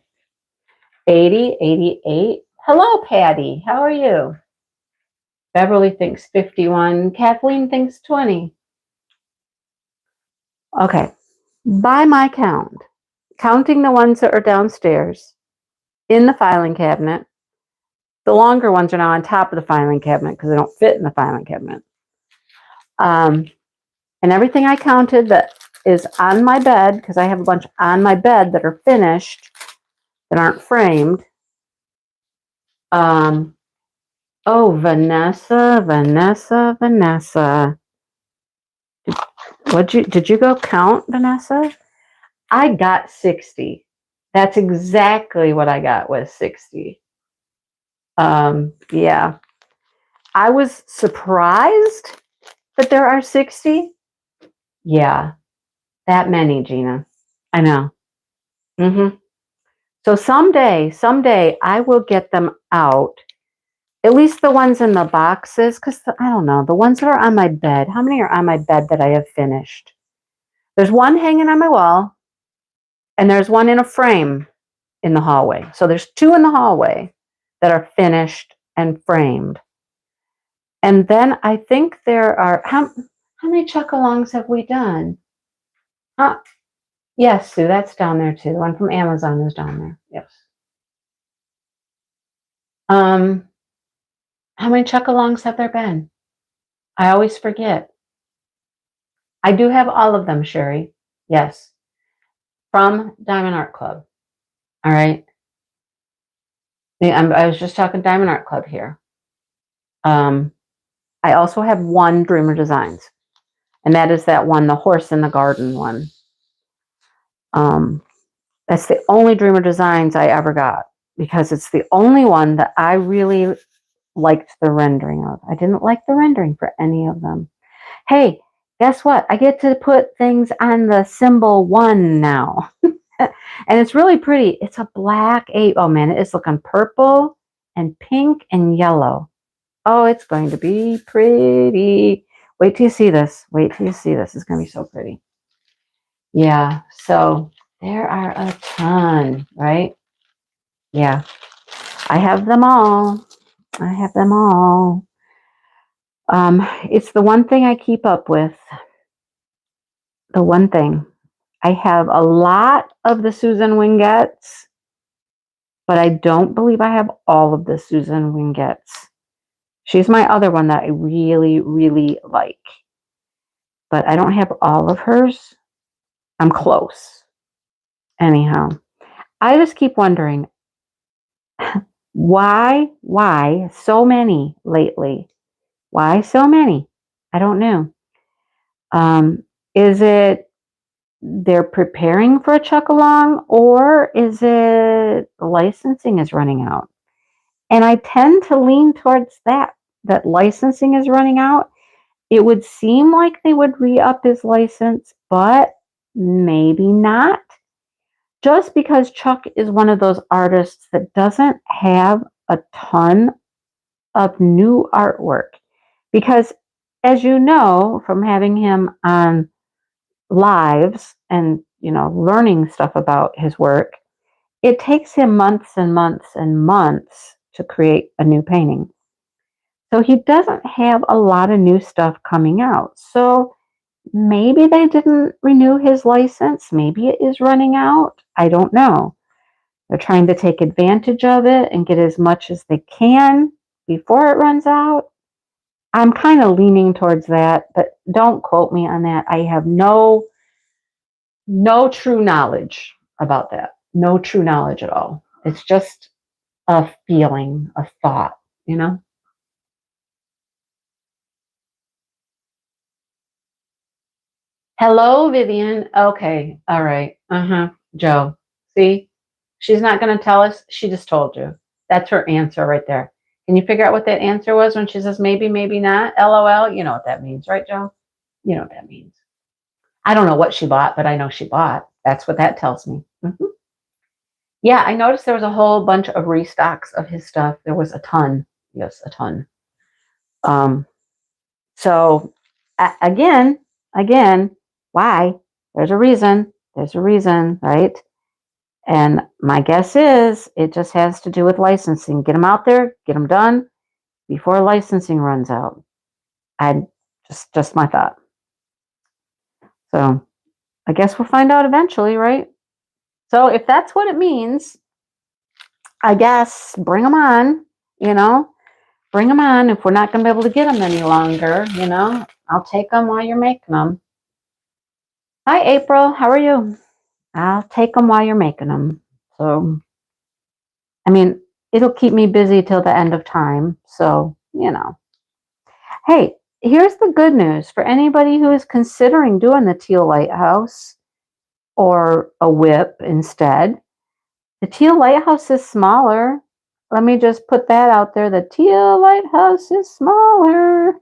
80, 88. Hello, Patty. How are you? Beverly thinks 51. Kathleen thinks 20. Okay. By my count, counting the ones that are downstairs in the filing cabinet, the longer ones are now on top of the filing cabinet because they don't fit in the filing cabinet. And everything I counted that is on my bed, because I have a bunch on my bed that are finished, that aren't framed. Oh, Vanessa. Did you go count, Vanessa? I got 60. That's exactly what I got, was 60. Yeah. I was surprised that there are 60. Yeah. That many, Gina. I know. So someday I will get them out. At least the ones in the boxes, because I don't know, the ones that are on my bed. How many are on my bed that I have finished? There's one hanging on my wall, and there's one in a frame in the hallway. So there's two in the hallway that are finished and framed. And then I think there are, how many chuck-alongs have we done? Yes, Sue, that's down there too. The one from Amazon is down there. Yes. How many chuck-alongs have there been? I always forget. I do have all of them, Sherry. Yes. From Diamond Art Club. All right. I was just talking Diamond Art Club here. I also have one Dreamer Designs, and that is that one, the horse in the garden one. That's the only Dreamer Designs I ever got, because it's the only one that I really liked the rendering of. I didn't like the rendering for any of them. Hey, guess what? I get to put things on the symbol 1 now. And it's really pretty. It's a black 8. Oh man, it's looking purple and pink and yellow. Oh, it's going to be pretty. Wait till you see this. Wait till you see this. It's going to be so pretty. Yeah, so there are a ton, right? Yeah, I have them all. I have them all. It's the one thing I keep up with. The one thing. I have a lot of the Susan Wingettes, but I don't believe I have all of the Susan Wingettes. She's my other one that I really, really like. But I don't have all of hers. I'm close. Anyhow, I just keep wondering, why so many lately? Why so many? I don't know. Is it they're preparing for a chuck along, or is it the licensing is running out? And I tend to lean towards that licensing is running out. It would seem like they would re-up his license, but maybe not. Just because Chuck is one of those artists that doesn't have a ton of new artwork. Because as you know, from having him on lives and, learning stuff about his work, it takes him months and months and months to create a new painting. So he doesn't have a lot of new stuff coming out. So maybe they didn't renew his license. Maybe it is running out. I don't know. They're trying to take advantage of it and get as much as they can before it runs out. I'm kind of leaning towards that, but don't quote me on that. I have no true knowledge about that. No true knowledge at all. It's just a feeling, a thought. Hello, Vivian. Okay. All right. Joe. See? She's not going to tell us. She just told you. That's her answer right there. Can you figure out what that answer was when she says maybe, maybe not? LOL. You know what that means, right, Joe? You know what that means. I don't know what she bought, but I know she bought. That's what that tells me. Yeah, I noticed there was a whole bunch of restocks of his stuff. There was a ton. Yes, a ton. So again, why? There's a reason. There's a reason, right? And my guess is it just has to do with licensing. Get them out there, get them done before licensing runs out. I just my thought. So I guess we'll find out eventually, right? So if that's what it means, I guess bring them on, bring them on. If we're not going to be able to get them any longer, I'll take them while you're making them. Hi, April. How are you? I'll take them while you're making them. So, I mean, it'll keep me busy till the end of time. So, Hey, here's the good news for anybody who is considering doing the teal lighthouse or a whip instead. The teal lighthouse is smaller. Let me just put that out there. The teal lighthouse is smaller.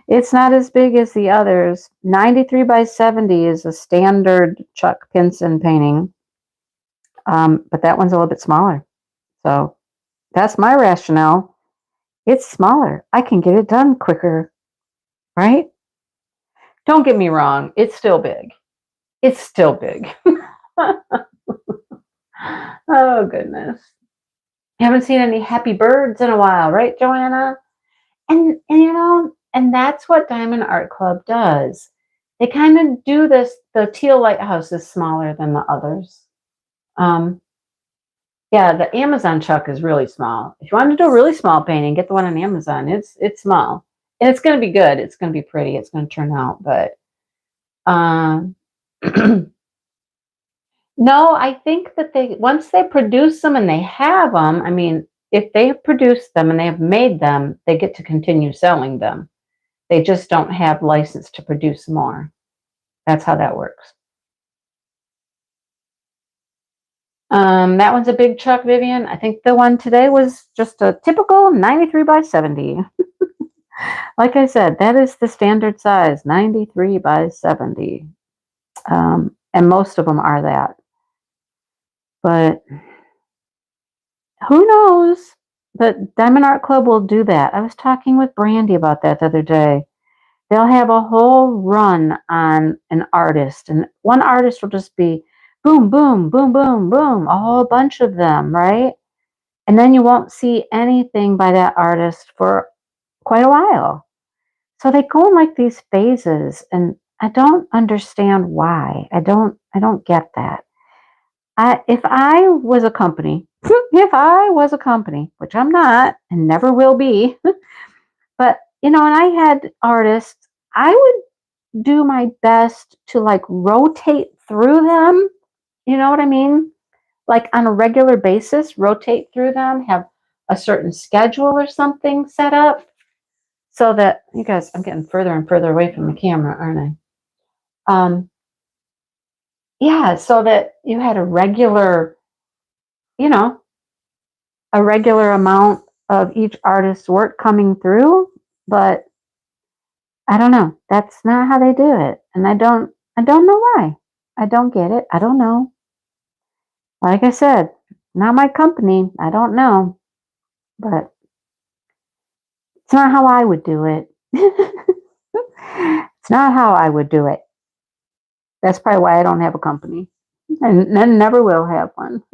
It's not as big as the others. 93 by 70 is a standard Chuck Pinson painting. But that one's a little bit smaller. So that's my rationale. It's smaller. I can get it done quicker, right? Don't get me wrong, it's still big. It's still big. Oh, goodness. Haven't seen any happy birds in a while, right, Joanna? And that's what Diamond Art Club does. They kind of do this. The teal lighthouse is smaller than the others. Yeah, the Amazon chuck is really small. If you want to do a really small painting, get the one on Amazon. It's small. And it's going to be good. It's going to be pretty. It's going to turn out. But um, no, I think that once they produce them and they have them, I mean, if they have produced them and they have made them, they get to continue selling them. They just don't have license to produce more. That's how that works. That one's a big chuck, Vivian. I think the one today was just a typical 93 by 70. Like I said, that is the standard size, 93 by 70. And most of them are that. But who knows? But Diamond Art Club will do that. I was talking with Brandy about that the other day. They'll have a whole run on an artist, and one artist will just be boom, boom, boom, boom, boom, a whole bunch of them, right? And then you won't see anything by that artist for quite a while. So they go in like these phases, and I don't understand why. I don't get that. If I was a company, which I'm not and never will be, but and I had artists, I would do my best to like rotate through them. You know what I mean? Like on a regular basis, rotate through them, have a certain schedule or something set up so that you guys, I'm getting further and further away from the camera, aren't I? Yeah, so that you had a regular amount of each artist's work coming through, but I don't know. That's not how they do it. And I don't know why. I don't get it. I don't know. Like I said, not my company. I don't know. But it's not how I would do it. It's not how I would do it. That's probably why I don't have a company. And never will have one.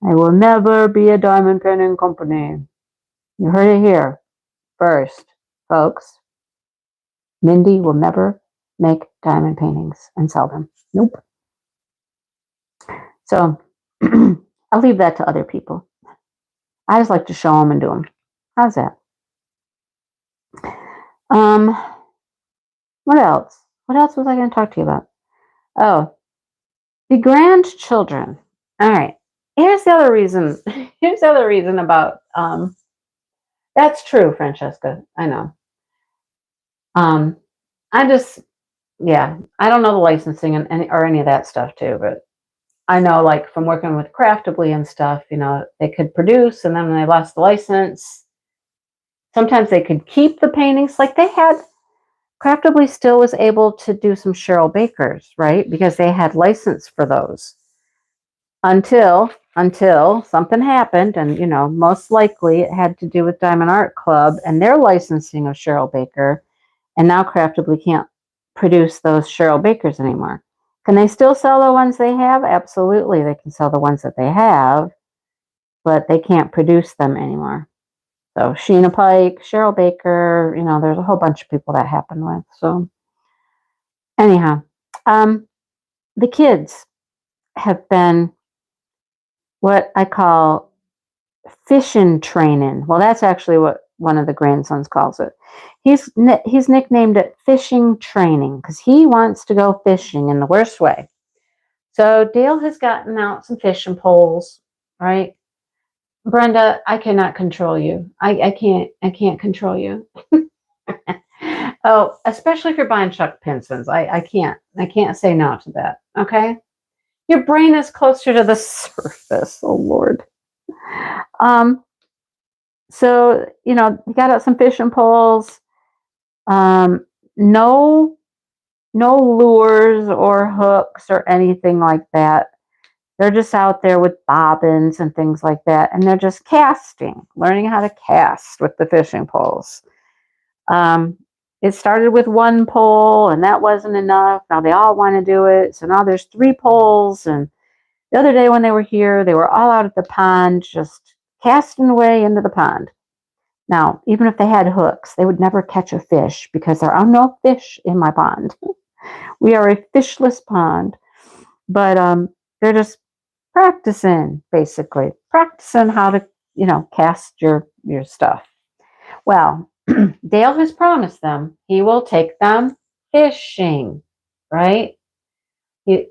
I will never be a diamond painting company. You heard it here first, folks. Mindy will never make diamond paintings and sell them. Nope. So I'll leave that to other people. I just like to show them and do them. How's that? What else? What else was I going to talk to you about? Oh, the grandchildren. All right. Here's the other reason. Here's the other reason about that's true, Francesca. I know. I just I don't know the licensing or any of that stuff too, but I know like from working with Craftably and stuff, they could produce and then when they lost the license, sometimes they could keep the paintings. Like they had Craftably still was able to do some Cheryl Bakers, right? Because they had license for those until something happened. And, most likely it had to do with Diamond Art Club and their licensing of Cheryl Baker. And now Craftably can't produce those Cheryl Bakers anymore. Can they still sell the ones they have? Absolutely. They can sell the ones that they have, but they can't produce them anymore. So Sheena Pike, Cheryl Baker, there's a whole bunch of people that happened with. So anyhow, the kids have been what I call fishing training. Well, that's actually what one of the grandsons calls it. He's nicknamed it fishing training because he wants to go fishing in the worst way. So Dale has gotten out some fishing poles, right? Brenda, I cannot control you. I can't control you. Oh, especially if you're buying Chuck Pinsons. I can't say no to that. Okay. Your brain is closer to the surface. Oh Lord. So, you got out some fishing poles. No lures or hooks or anything like that. They're just out there with bobbins and things like that. And they're just casting, learning how to cast with the fishing poles. it started with one pole and that wasn't enough. Now they all want to do it. So now there's 3 poles. And the other day when they were here, they were all out at the pond, just casting away into the pond. Now, even if they had hooks, they would never catch a fish because there are no fish in my pond. We are a fishless pond. But they're just practicing, basically. Practicing how to, cast your stuff. Well, Dale has promised them he will take them fishing, right? You,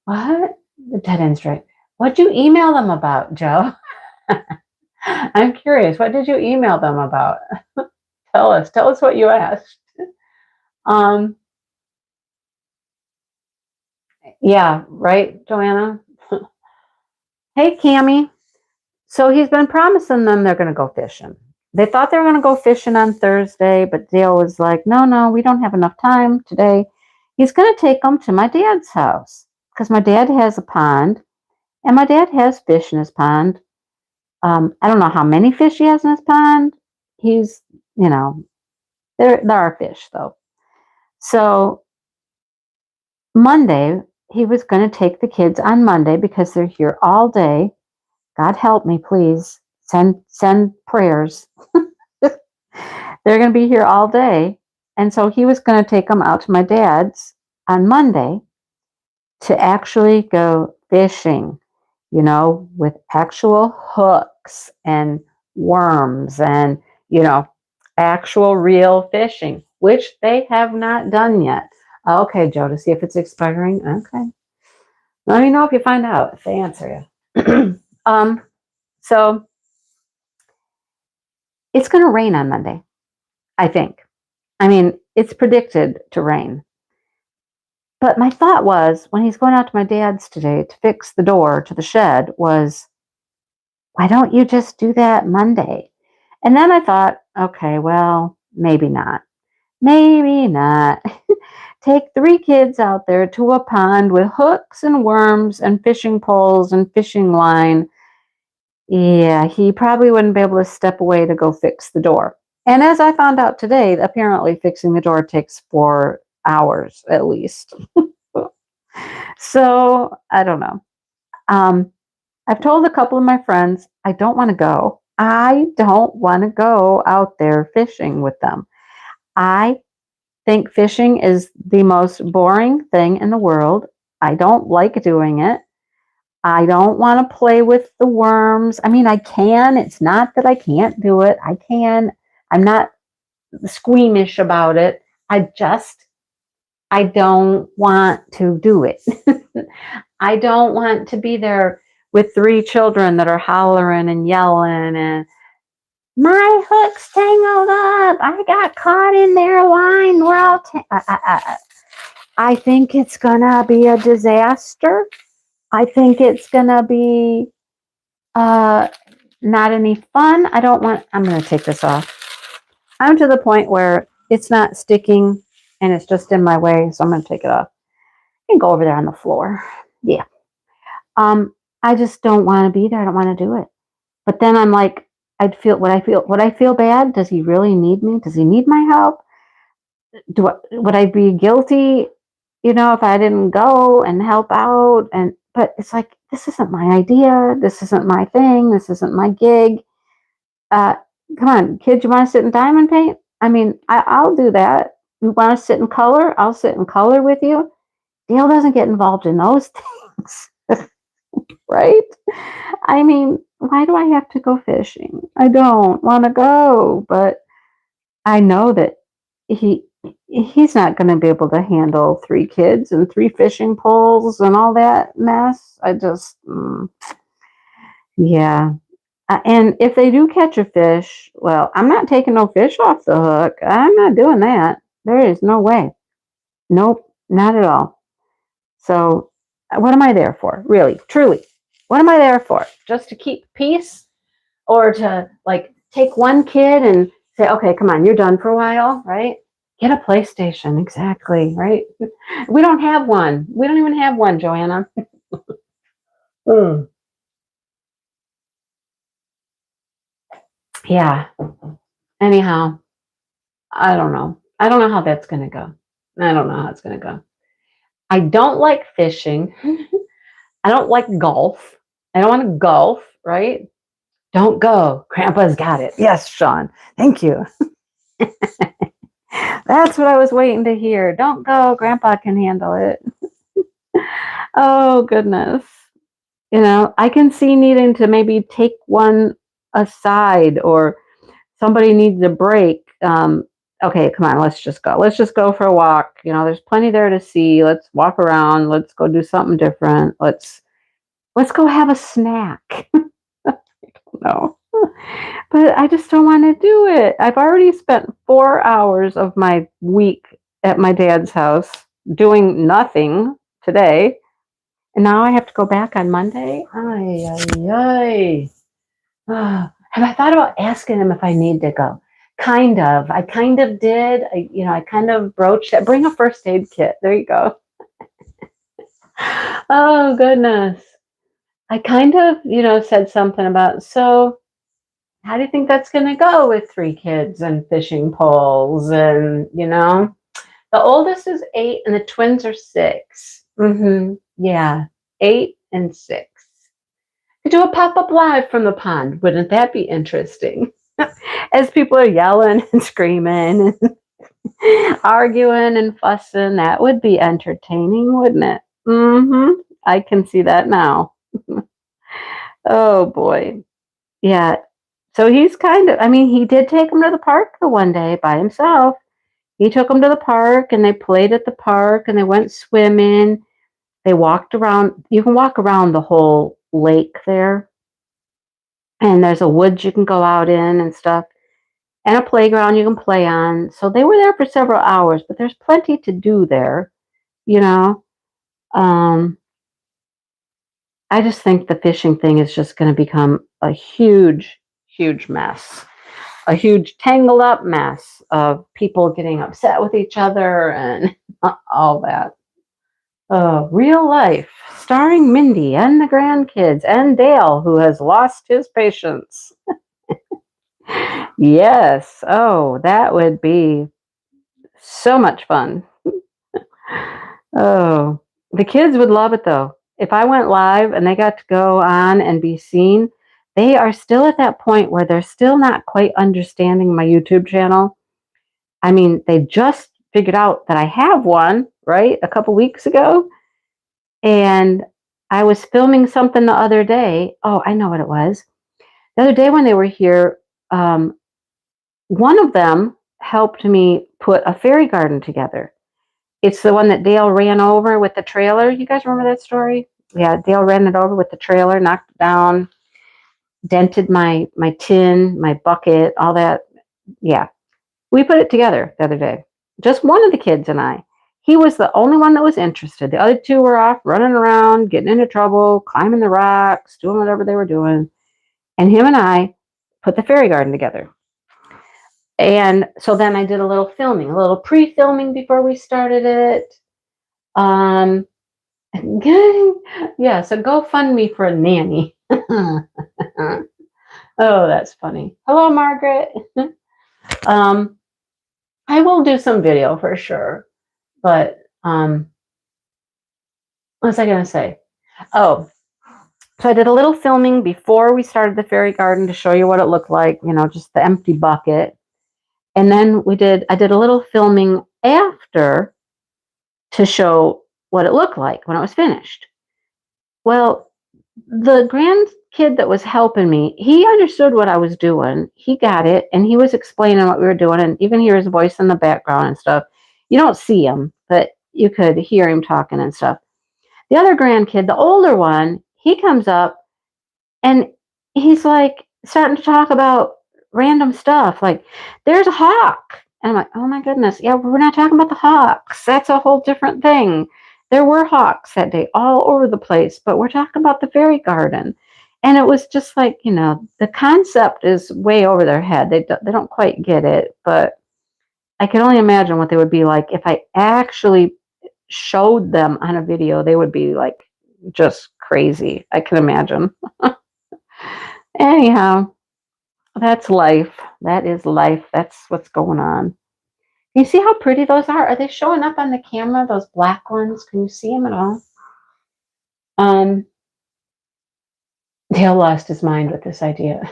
what? The dead end straight. What'd you email them about, Joe? I'm curious. What did you email them about? Tell us what you asked. Um, yeah, right, Joanna? Hey, Cammie. So he's been promising them they're going to go fishing. They thought they were going to go fishing on Thursday, but Dale was like, no, we don't have enough time today. He's going to take them to my dad's house because my dad has a pond and my dad has fish in his pond. I don't know how many fish he has in his pond. He's, there are fish though. So Monday, he was going to take the kids on Monday because they're here all day. God help me, please. Send prayers. They're going to be here all day. And so he was going to take them out to my dad's on Monday to actually go fishing, with actual hooks and worms and, actual real fishing, which they have not done yet. Okay, Joe, to see if it's expiring. Okay. Let me know if you find out, if they answer you. So it's going to rain on Monday, I think. I mean, it's predicted to rain. But my thought was, when he's going out to my dad's today to fix the door to the shed, was, why don't you just do that Monday? And then I thought, okay, well, maybe not. Maybe not. Take 3 kids out there to a pond with hooks and worms and fishing poles and fishing line. Yeah, he probably wouldn't be able to step away to go fix the door. And as I found out today, apparently fixing the door takes 4 hours at least. So I don't know. I've told a couple of my friends I don't want to go. I don't want to go out there fishing with them. I think fishing is the most boring thing in the world. I don't like doing it. I don't want to play with the worms. I mean, I can. It's not that I can't do it. I can. I'm not squeamish about it. I don't want to do it. I don't want to be there with 3 children that are hollering and yelling and my hook's tangled up. I got caught in their line. We're all I think it's gonna be a disaster. I think it's gonna be not any fun. I'm gonna take this off. I'm to the point where it's not sticking and it's just in my way, so I'm gonna take it off and go over there on the floor. Yeah. I just don't want to be there. I don't want to do it. But then I'm like, would I feel bad? Does he really need me? Does he need my help? Would I be guilty, if I didn't go and help out? But it's like, this isn't my idea. This isn't my thing. This isn't my gig. Uh, Come on, kids, you want to sit in diamond paint? I mean, I'll do that. You want to sit in color? I'll sit in color with you. Dale doesn't get involved in those things, right? I mean, why do I have to go fishing? I don't want to go, but I know that he's not going to be able to handle 3 kids and 3 fishing poles and all that mess. Yeah. And if they do catch a fish, well, I'm not taking no fish off the hook. I'm not doing that. There is no way. Nope, not at all. So, what am I there for? Really, truly, what am I there for? Just to keep peace, or to take one kid and say, okay, come on, you're done for a while, right? Get a PlayStation, exactly, right? We don't have one. We don't even have one, Joanna. Yeah. Anyhow, I don't know. I don't know how that's going to go. I don't know how it's going to go. I don't like fishing. I don't like golf. I don't want to golf, right? Don't go. Grandpa's got it. Yes, Sean. Thank you. That's what I was waiting to hear. Don't go. Grandpa can handle it. Oh, goodness. I can see needing to maybe take one aside or somebody needs a break. Okay, come on, let's just go. Let's just go for a walk. There's plenty there to see. Let's walk around. Let's go do something different. Let's go have a snack. No. But I just don't want to do it. I've already spent 4 hours of my week at my dad's house doing nothing today. And now I have to go back on Monday. Ay, ay, ay. Have I thought about asking him if I need to go? Kind of. I kind of did. I kind of broached it. Bring a first aid kit. There you go. Oh, goodness. I kind of, said something about, so how do you think that's going to go with 3 kids and fishing poles? And, the oldest is 8 and the twins are 6. Yeah, 8 and 6. Could do a pop-up live from the pond. Wouldn't that be interesting? As people are yelling and screaming and arguing and fussing, that would be entertaining, wouldn't it? I can see that now. Oh boy. Yeah. So he's he did take him to the park the one day by himself. He took him to the park and they played at the park and they went swimming. They walked around. You can walk around the whole lake there. And there's a woods you can go out in and stuff. And a playground you can play on. So they were there for several hours, but there's plenty to do there, you know. Um, I just think the fishing thing is just going to become a huge, huge mess. A huge tangled up mess of people getting upset with each other and all that. Real life, starring Mindy and the grandkids and Dale, who has lost his patience. Yes. Oh, that would be so much fun. Oh, the kids would love it though. If I went live and they got to go on and be seen, they are still at that point where they're still not quite understanding my YouTube channel. I mean, they just figured out that I have one, right? A couple weeks ago. And I was filming something the other day. Oh, I know what it was. The other day when they were here, one of them helped me put a fairy garden together. It's the one that Dale ran over with the trailer. You guys remember that story? Yeah, Dale ran it over with the trailer, knocked it down, dented my tin, my bucket, all that. Yeah. We put it together the other day. Just one of the kids and I. He was the only one that was interested. The other 2 were off running around, getting into trouble, climbing the rocks, doing whatever they were doing. And him and I put the fairy garden together. And so then I did a little filming, a little pre-filming before we started it. Yeah, so go fund me for a nanny. Oh, that's funny. Hello, Margaret. I will do some video for sure. But what was I going to say? Oh, so I did a little filming before we started the fairy garden to show you what it looked like, just the empty bucket. And then I did a little filming after to show what it looked like when it was finished. Well, the grandkid that was helping me, he understood what I was doing. He got it, and he was explaining what we were doing, and you can hear his voice in the background and stuff. You don't see him, but you could hear him talking and stuff. The other grandkid, the older one, he comes up, and he's like starting to talk about random stuff, like, there's a hawk. And I'm like, oh my goodness, yeah, we're not talking about the hawks. That's a whole different thing. There were hawks that day all over the place, but we're talking about the fairy garden. And it was just like, the concept is way over their head. They don't quite get it, but I can only imagine what they would be like if I actually showed them on a video. They would be like just crazy. I can imagine. Anyhow, that's life. That is life. That's what's going on. You see how pretty those are? Are they showing up on the camera, those black ones? Can you see them at all? Um, Dale lost his mind with this idea.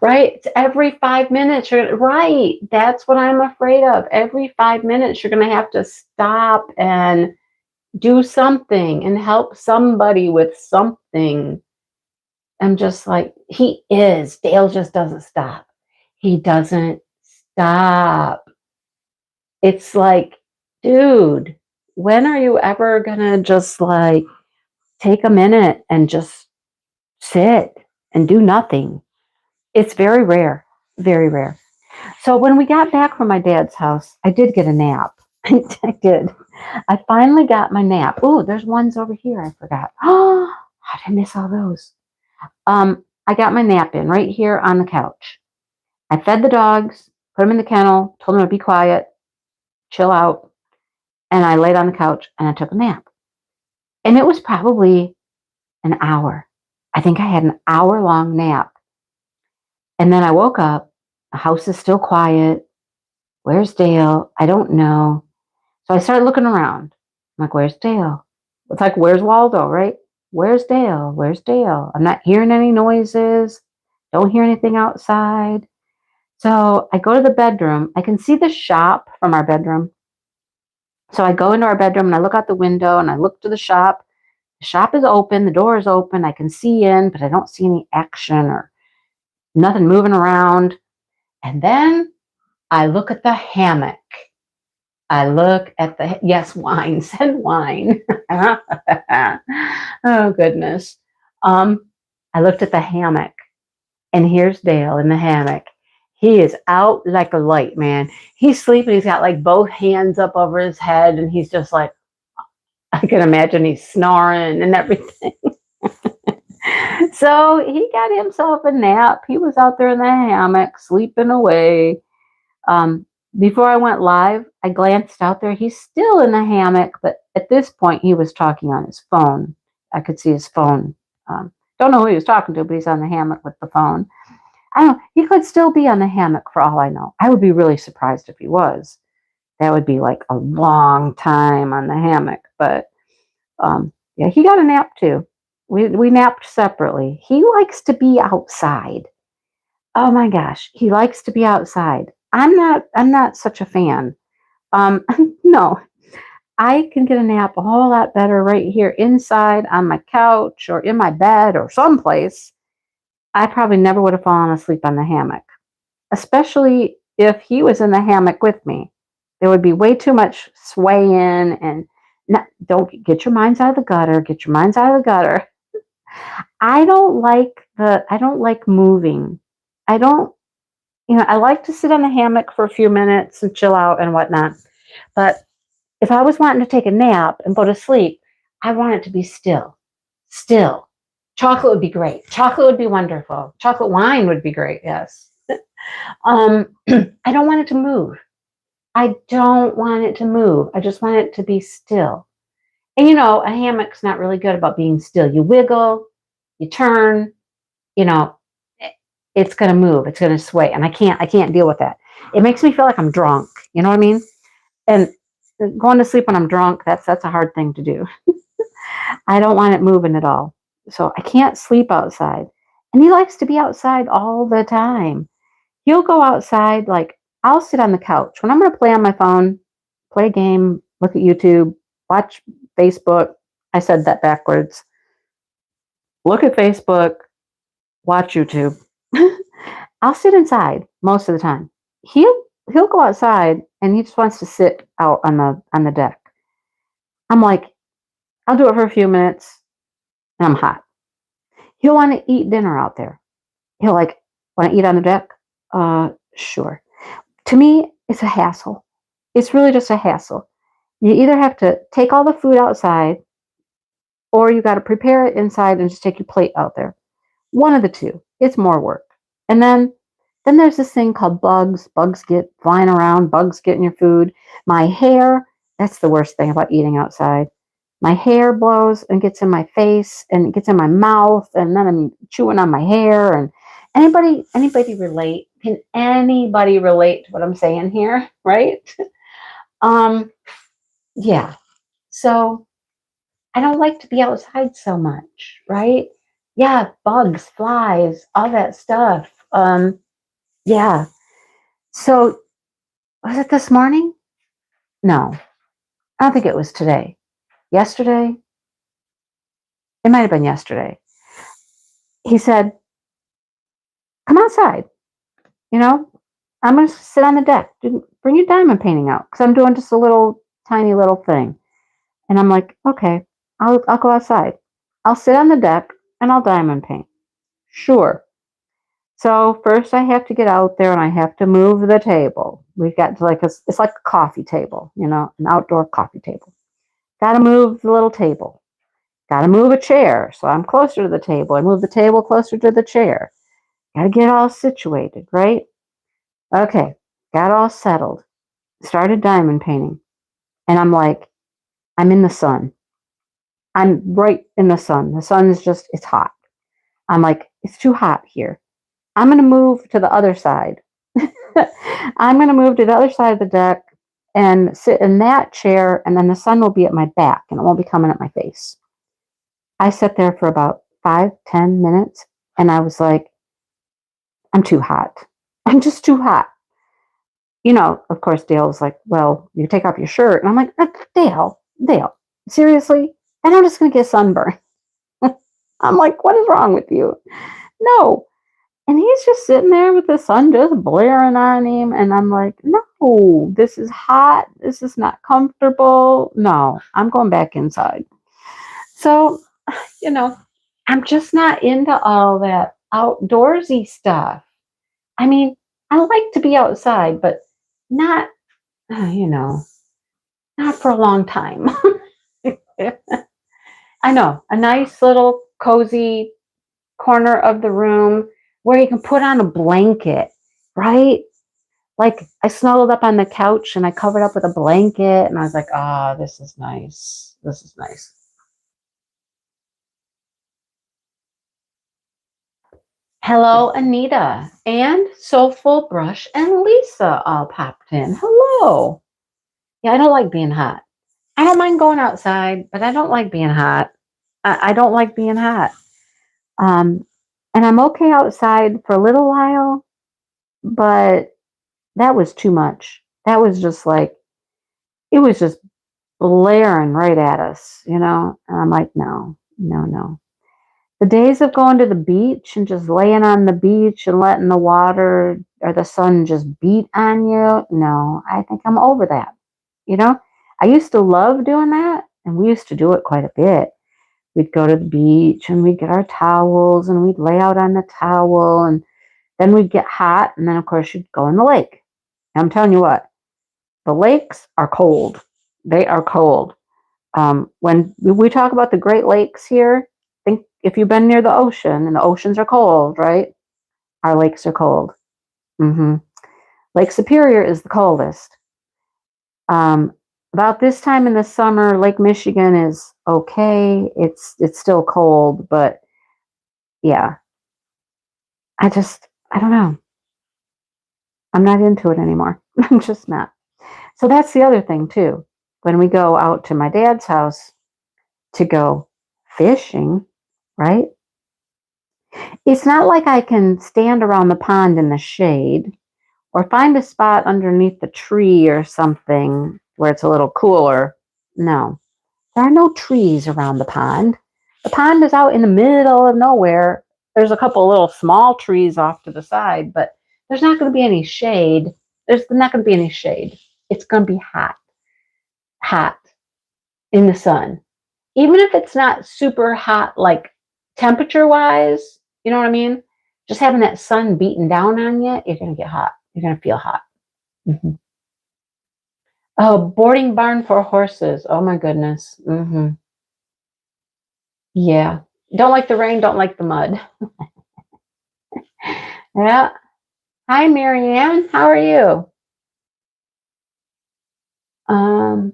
Right? It's every 5 minutes. Right. That's what I'm afraid of. Every 5 minutes, you're going to have to stop and do something and help somebody with something. I'm just like, he is. Dale just doesn't stop. He doesn't stop. It's like, dude, when are you ever going to just like take a minute and just sit and do nothing? It's very rare, very rare. So when we got back from my dad's house, I did get a nap. I did. I finally got my nap. Oh, there's ones over here. I forgot. Oh, how did I miss all those? I got my nap in right here on the couch. I fed the dogs, put them in the kennel, told them to be quiet, chill out, and I laid on the couch and I took a nap. And it was probably an hour. I think I had an hour-long nap. And then I woke up. The house is still quiet. Where's Dale? I don't know. So I started looking around. I'm like, where's Dale? It's like, where's Waldo, right? Where's Dale? Where's Dale? I'm not hearing any noises. Don't hear anything outside. So I go to the bedroom. I can see the shop from our bedroom. So I go into our bedroom and I look out the window and I look to the shop. The shop is open. The door is open. I can see in, but I don't see any action or nothing moving around. And then I look at the hammock. I look at the, yes, wine, send wine. Oh, goodness. I looked at the hammock, and here's Dale in the hammock. He is out like a light, man. He's sleeping. He's got like both hands up over his head, and he's just like, I can imagine he's snoring and everything. So he got himself a nap. He was out there in the hammock, sleeping away. Before I went live, I glanced out there. He's still in the hammock, but at this point, he was talking on his phone. I could see his phone. Don't know who he was talking to, but he's on the hammock with the phone. I don't know. He could still be on the hammock for all I know. I would be really surprised if he was. That would be like a long time on the hammock. But yeah, he got a nap too. We napped separately. He likes to be outside. Oh my gosh, he likes to be outside. I'm not such a fan. No, I can get a nap a whole lot better right here inside on my couch or in my bed or someplace. I probably never would have fallen asleep on the hammock, especially if he was in the hammock with me. There would be way too much swaying and don't get your minds out of the gutter. Get your minds out of the gutter. I don't like moving. I don't, I like to sit on the hammock for a few minutes and chill out and whatnot. But if I was wanting to take a nap and go to sleep, I want it to be still. Still. Chocolate would be great. Chocolate would be wonderful. Chocolate wine would be great, yes. I don't want it to move. I don't want it to move. I just want it to be still. And a hammock's not really good about being still. You wiggle, you turn, you know, it's going to move. It's going to sway. And I can't deal with that. It makes me feel like I'm drunk. You know what I mean? And going to sleep when I'm drunk, that's a hard thing to do. I don't want it moving at all. So I can't sleep outside. And he likes to be outside all the time. He'll go outside, like I'll sit on the couch. When I'm going to play on my phone, play a game, look at YouTube, watch Facebook. I said that backwards. Look at Facebook, watch YouTube. I'll sit inside most of the time. He'll go outside and he just wants to sit out on the deck. I'm like, I'll do it for a few minutes and I'm hot. He'll want to eat dinner out there. He'll like, want to eat on the deck? Sure. To me, it's a hassle. It's really just a hassle. You either have to take all the food outside or you got to prepare it inside and just take your plate out there. One of the two. It's more work. And then there's this thing called bugs. Bugs get flying around. Bugs get in your food. My hair, that's the worst thing about eating outside. My hair blows and gets in my face and it gets in my mouth and then I'm chewing on my hair and Anybody relate? Can anybody relate to what I'm saying here? Right? Um, yeah. So I don't like to be outside so much, right? Yeah, bugs, flies, all that stuff. Yeah. So was it this morning? No, I don't think it was today. Yesterday? It might have been yesterday. He said, "Come outside. You know, I'm going to sit on the deck. Bring your diamond painting out because I'm doing just a little tiny little thing." And I'm like, "Okay, I'll go outside. I'll sit on the deck and I'll diamond paint." Sure. So first I have to get out there and I have to move the table. We've got it's like a coffee table, an outdoor coffee table. Got to move the little table. Got to move a chair. So I'm closer to the table. I move the table closer to the chair. Got to get all situated, right? Okay. Got all settled. Started diamond painting. And I'm like, I'm in the sun. I'm right in the sun. The sun is it's hot. I'm like, it's too hot here. I'm going to move to the other side. I'm going to move to the other side of the deck and sit in that chair, and then the sun will be at my back and it won't be coming at my face. I sat there for about 5-10 minutes and I was like, I'm too hot. I'm just too hot. Of course, Dale was like, well, you take off your shirt. And I'm like, Dale, seriously? Then I'm just going to get sunburned. I'm like, what is wrong with you? No. And he's just sitting there with the sun just blaring on him. And I'm like, no, this is hot. This is not comfortable. No, I'm going back inside. So, I'm just not into all that outdoorsy stuff. I mean, I like to be outside, but not, not for a long time. I know, a nice little cozy corner of the room where you can put on a blanket, right? Like I snuggled up on the couch and I covered up with a blanket and I was like, oh, this is nice. This is nice. Hello, Anita and Soulful Brush and Lisa all popped in. Hello. Yeah, I don't like being hot. I don't mind going outside, but I don't like being hot. I don't like being hot. Um, and I'm okay outside for a little while, but that was too much. That was just like, it was just blaring right at us, And I'm like, no, no, no. The days of going to the beach and just laying on the beach and letting the water or the sun just beat on you, no, I think I'm over that. You know, I used to love doing that, and we used to do it quite a bit. We'd go to the beach and we'd get our towels and we'd lay out on the towel, and then we'd get hot, and then of course you'd go in the lake. And I'm telling you what, the lakes are cold. They are cold. When we talk about the Great Lakes here, think if you've been near the ocean, and the oceans are cold, right? Our lakes are cold. hmm Lake Superior is the coldest. Um, about this time in the summer, Lake Michigan is okay. It's still cold, but yeah, I don't know. I'm not into it anymore. I'm just not. So that's the other thing too. When we go out to my dad's house to go fishing, right? It's not like I can stand around the pond in the shade or find a spot underneath the tree or something where it's a little cooler. No, there are no trees around the pond. The pond is out in the middle of nowhere. There's a couple little small trees off to the side, but there's not going to be any shade. There's not going to be any shade. It's going to be hot, hot in the sun. Even if it's not super hot, like temperature wise, you know what I mean? Just having that sun beating down on you, you're going to get hot. You're going to feel hot. Mm-hmm. Oh, boarding barn for horses. Oh my goodness. Yeah. Don't like the rain, don't like the mud. Yeah. Hi, Marianne. How are you? Um,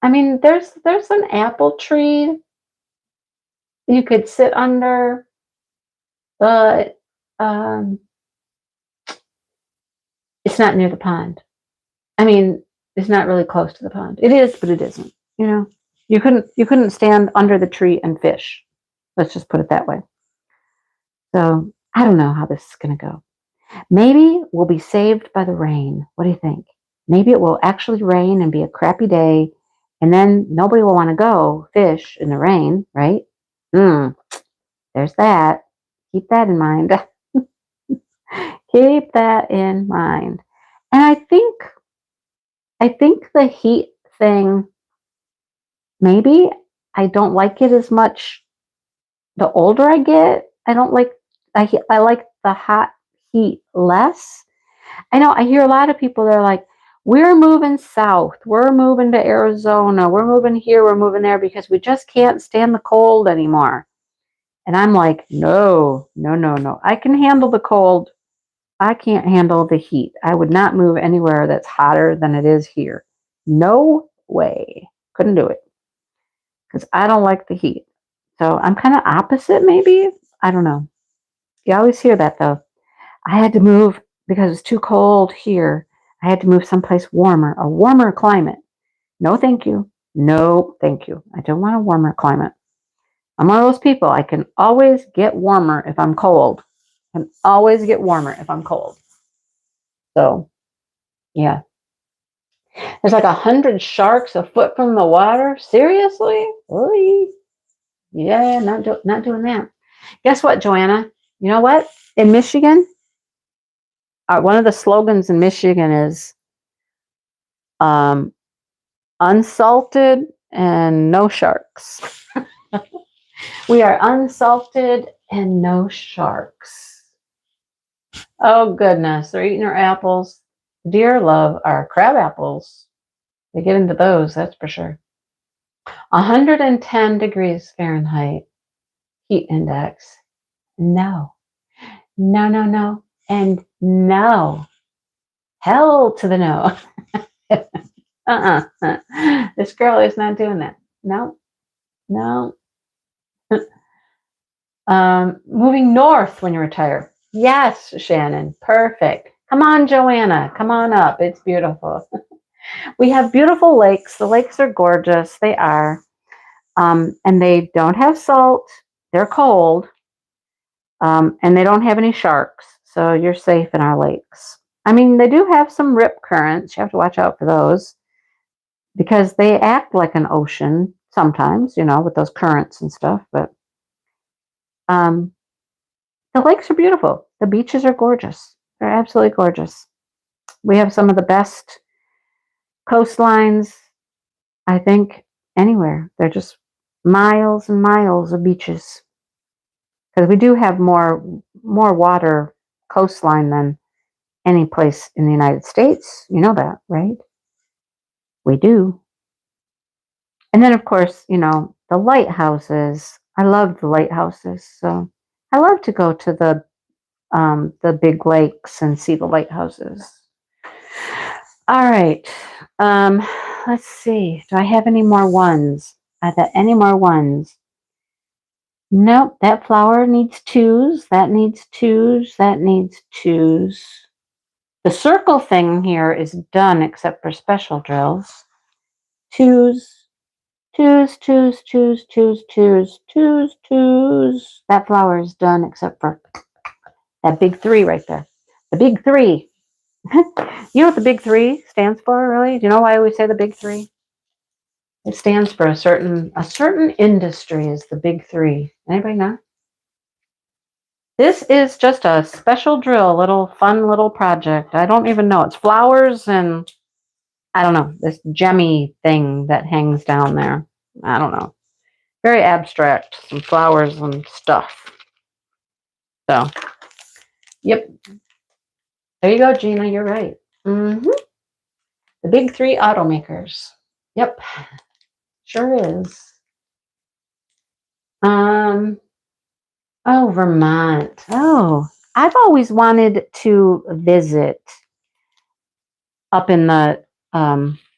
I mean, there's an apple tree you could sit under, but Um, it's not near the pond. I mean, it's not really close to the pond. It is, but it isn't. You know, you couldn't stand under the tree and fish. Let's just put it that way. So I don't know how this is going to go. Maybe we'll be saved by the rain. What do you think? Maybe it will actually rain and be a crappy day, and then nobody will want to go fish in the rain, right? Hmm. There's that. Keep that in mind. Keep that in mind. And I think the heat thing, maybe I don't like it as much the older I get. I like the hot heat less. I know I hear a lot of people that are like, we're moving south, we're moving to Arizona, we're moving here, we're moving there because we just can't stand the cold anymore. And I'm like, no, no, no, no. I can handle the cold. I can't handle the heat. I would not move anywhere that's hotter than it is here. No way. Couldn't do it because I don't like the heat. So I'm kind of opposite, maybe. I don't know. You always hear that though. I had to move because it's too cold here. I had to move someplace warmer, a warmer climate. No, thank you. No, thank you. I don't want a warmer climate. I'm one of those people. I can always get warmer if I'm cold. I can always get warmer if I'm cold. So, yeah. There's like 100 sharks a foot from the water. Seriously? Really? Yeah, not doing that. Guess what, Joanna? You know what? In Michigan, one of the slogans in Michigan is um, unsalted and no sharks. We are unsalted and no sharks. Oh, goodness. They're eating our apples. Dear love our crab apples. They get into those, that's for sure. 110 degrees Fahrenheit heat index. No, no, no, no, and no. Hell to the no. This girl is not doing that. No, no. Moving north when you retire. Yes, Shannon. Perfect. Come on, Joanna. Come on up. It's beautiful. We have beautiful lakes. The lakes are gorgeous. They are. And they don't have salt. They're cold. And they don't have any sharks. So you're safe in our lakes. I mean, they do have some rip currents. You have to watch out for those because they act like an ocean sometimes, with those currents and stuff. But um, the lakes are beautiful. The beaches are gorgeous. They're absolutely gorgeous. We have some of the best coastlines, I think, anywhere. They're just miles and miles of beaches. Because we do have more water coastline than any place in the United States. You know that, right? We do. And then, of course, the lighthouses. I love the lighthouses. So I love to go to the big lakes and see the lighthouses. All right. Let's see. Do I have any more ones? Are there any more ones? Nope. That flower needs twos. That needs twos. That needs twos. The circle thing here is done except for special drills. Twos, twos, twos, twos, twos, twos, twos, twos. That flower is done except for that big three right there. The big three. You know what the big three stands for, really? Do you know why I always say the big three? It stands for a certain industry is the big three. Anybody know? This is just a special drill, fun little project. I don't even know. It's flowers and I don't know, this gemmy thing that hangs down there. I don't know. Very abstract, some flowers and stuff. So, yep. There you go, Gina. You're right. Mm-hmm. The big three automakers. Yep. Sure is. Oh, Vermont. Oh, I've always wanted to visit up in the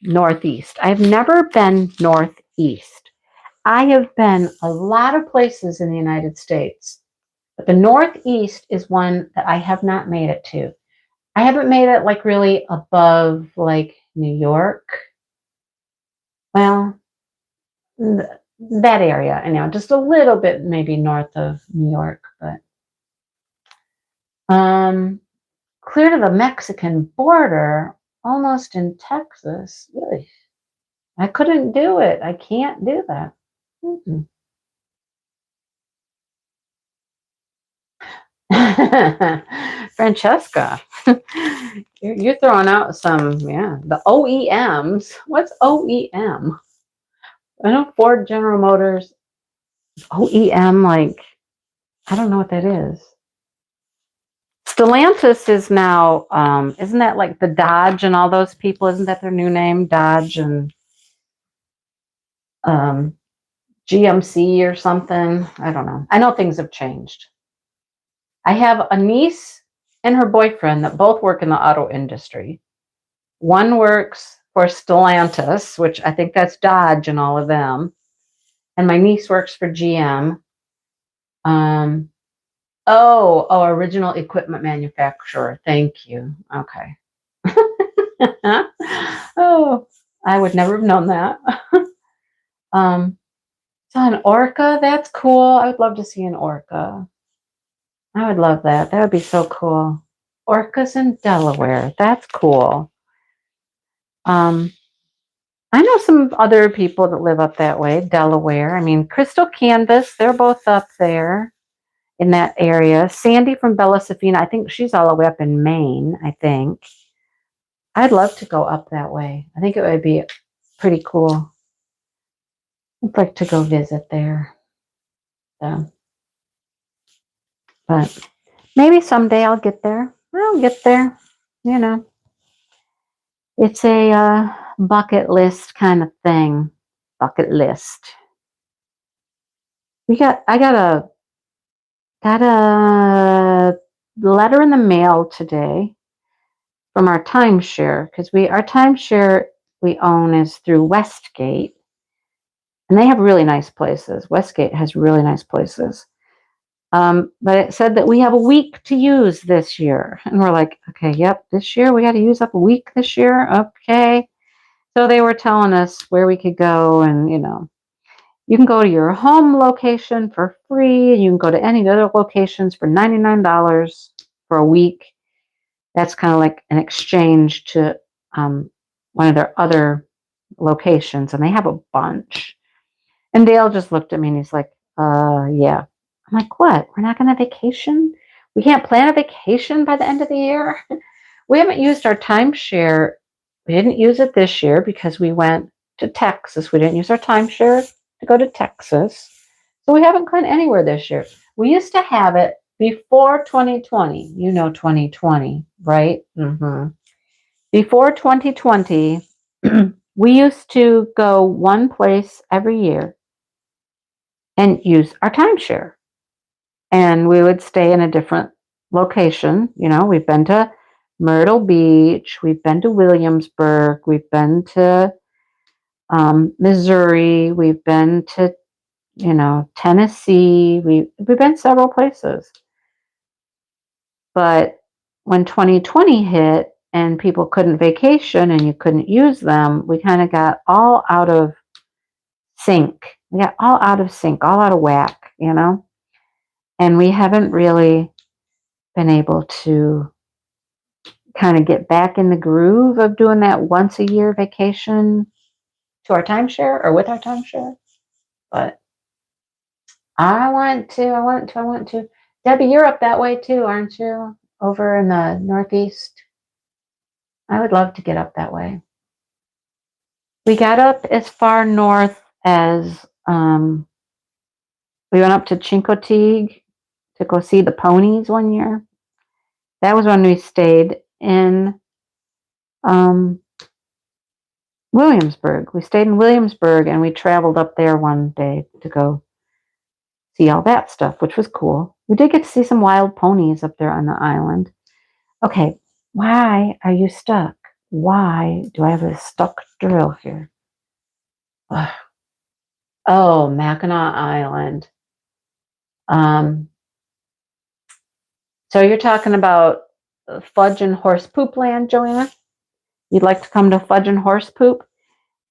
Northeast. I've never been Northeast. I have been a lot of places in the United States, But the Northeast is one that I have not made it to. I haven't made it like really above like New York. Well, that area, just a little bit maybe north of New York, but clear to the Mexican border, almost in Texas. Really, I couldn't do it. I can't do that. Mm-mm. Francesca, you're throwing out some, the OEMs. What's OEM? I know Ford, General Motors, OEM, like, I don't know what that is. Stellantis is now, isn't that like the Dodge and all those people? Isn't that their new name? Dodge and um, GMC or something? I don't know. I know things have changed. I have a niece and her boyfriend that both work in the auto industry. One works for Stellantis, which I think that's Dodge and all of them. And my niece works for GM. Original equipment manufacturer. Thank you. Okay. Oh, I would never have known that. So an orca, that's cool. I would love to see an orca. I would love that. That would be so cool. Orcas in Delaware. That's cool. I know some other people that live up that way, Delaware. I mean, Crystal Canvas, they're both up there in that area. Sandy from Bella Safina, I think she's all the way up in Maine, I think. I'd love to go up that way. I think it would be pretty cool. I'd like to go visit there. So, but maybe someday I'll get there. I'll get there. It's a bucket list kind of thing. Bucket list. I got a letter in the mail today from our timeshare, because our timeshare we own is through Westgate, and they have really nice places. Westgate has really nice places. But it said that we have a week to use this year. And we're like, okay, yep, this year we got to use up a week this year. Okay. So they were telling us where we could go, and you can go to your home location for free. You can go to any other locations for $99 for a week. That's kind of like an exchange to one of their other locations, and they have a bunch. And Dale just looked at me and he's like, yeah. I'm like, what? We're not going to vacation? We can't plan a vacation by the end of the year? We haven't used our timeshare. We didn't use it this year because we went to Texas. We didn't use our timeshare to go to Texas. So we haven't gone anywhere this year. We used to have it before 2020. 2020, right? Mm-hmm. Before 2020, we used to go one place every year and use our timeshare. And we would stay in a different location. We've been to Myrtle Beach, we've been to Williamsburg, we've been to Missouri, we've been to Tennessee. We've been several places. But when 2020 hit and people couldn't vacation and you couldn't use them, we kind of got all out of sync. We got all out of sync, all out of whack, and we haven't really been able to kind of get back in the groove of doing that once a year vacation to our timeshare or with our timeshare. But I want to. Debbie, you're up that way too, aren't you? Over in the Northeast. I would love to get up that way. We got up as far north as we went up to Chincoteague to go see the ponies one year. That was when we stayed in Williamsburg. We stayed in Williamsburg and we traveled up there one day to go see all that stuff, which was cool. We did get to see some wild ponies up there on the island. Okay, why are you stuck? Why do I have a stuck drill here? Ugh. Oh, Mackinac Island. So you're talking about fudge and horse poop land, Joanna? You'd like to come to fudge and horse poop?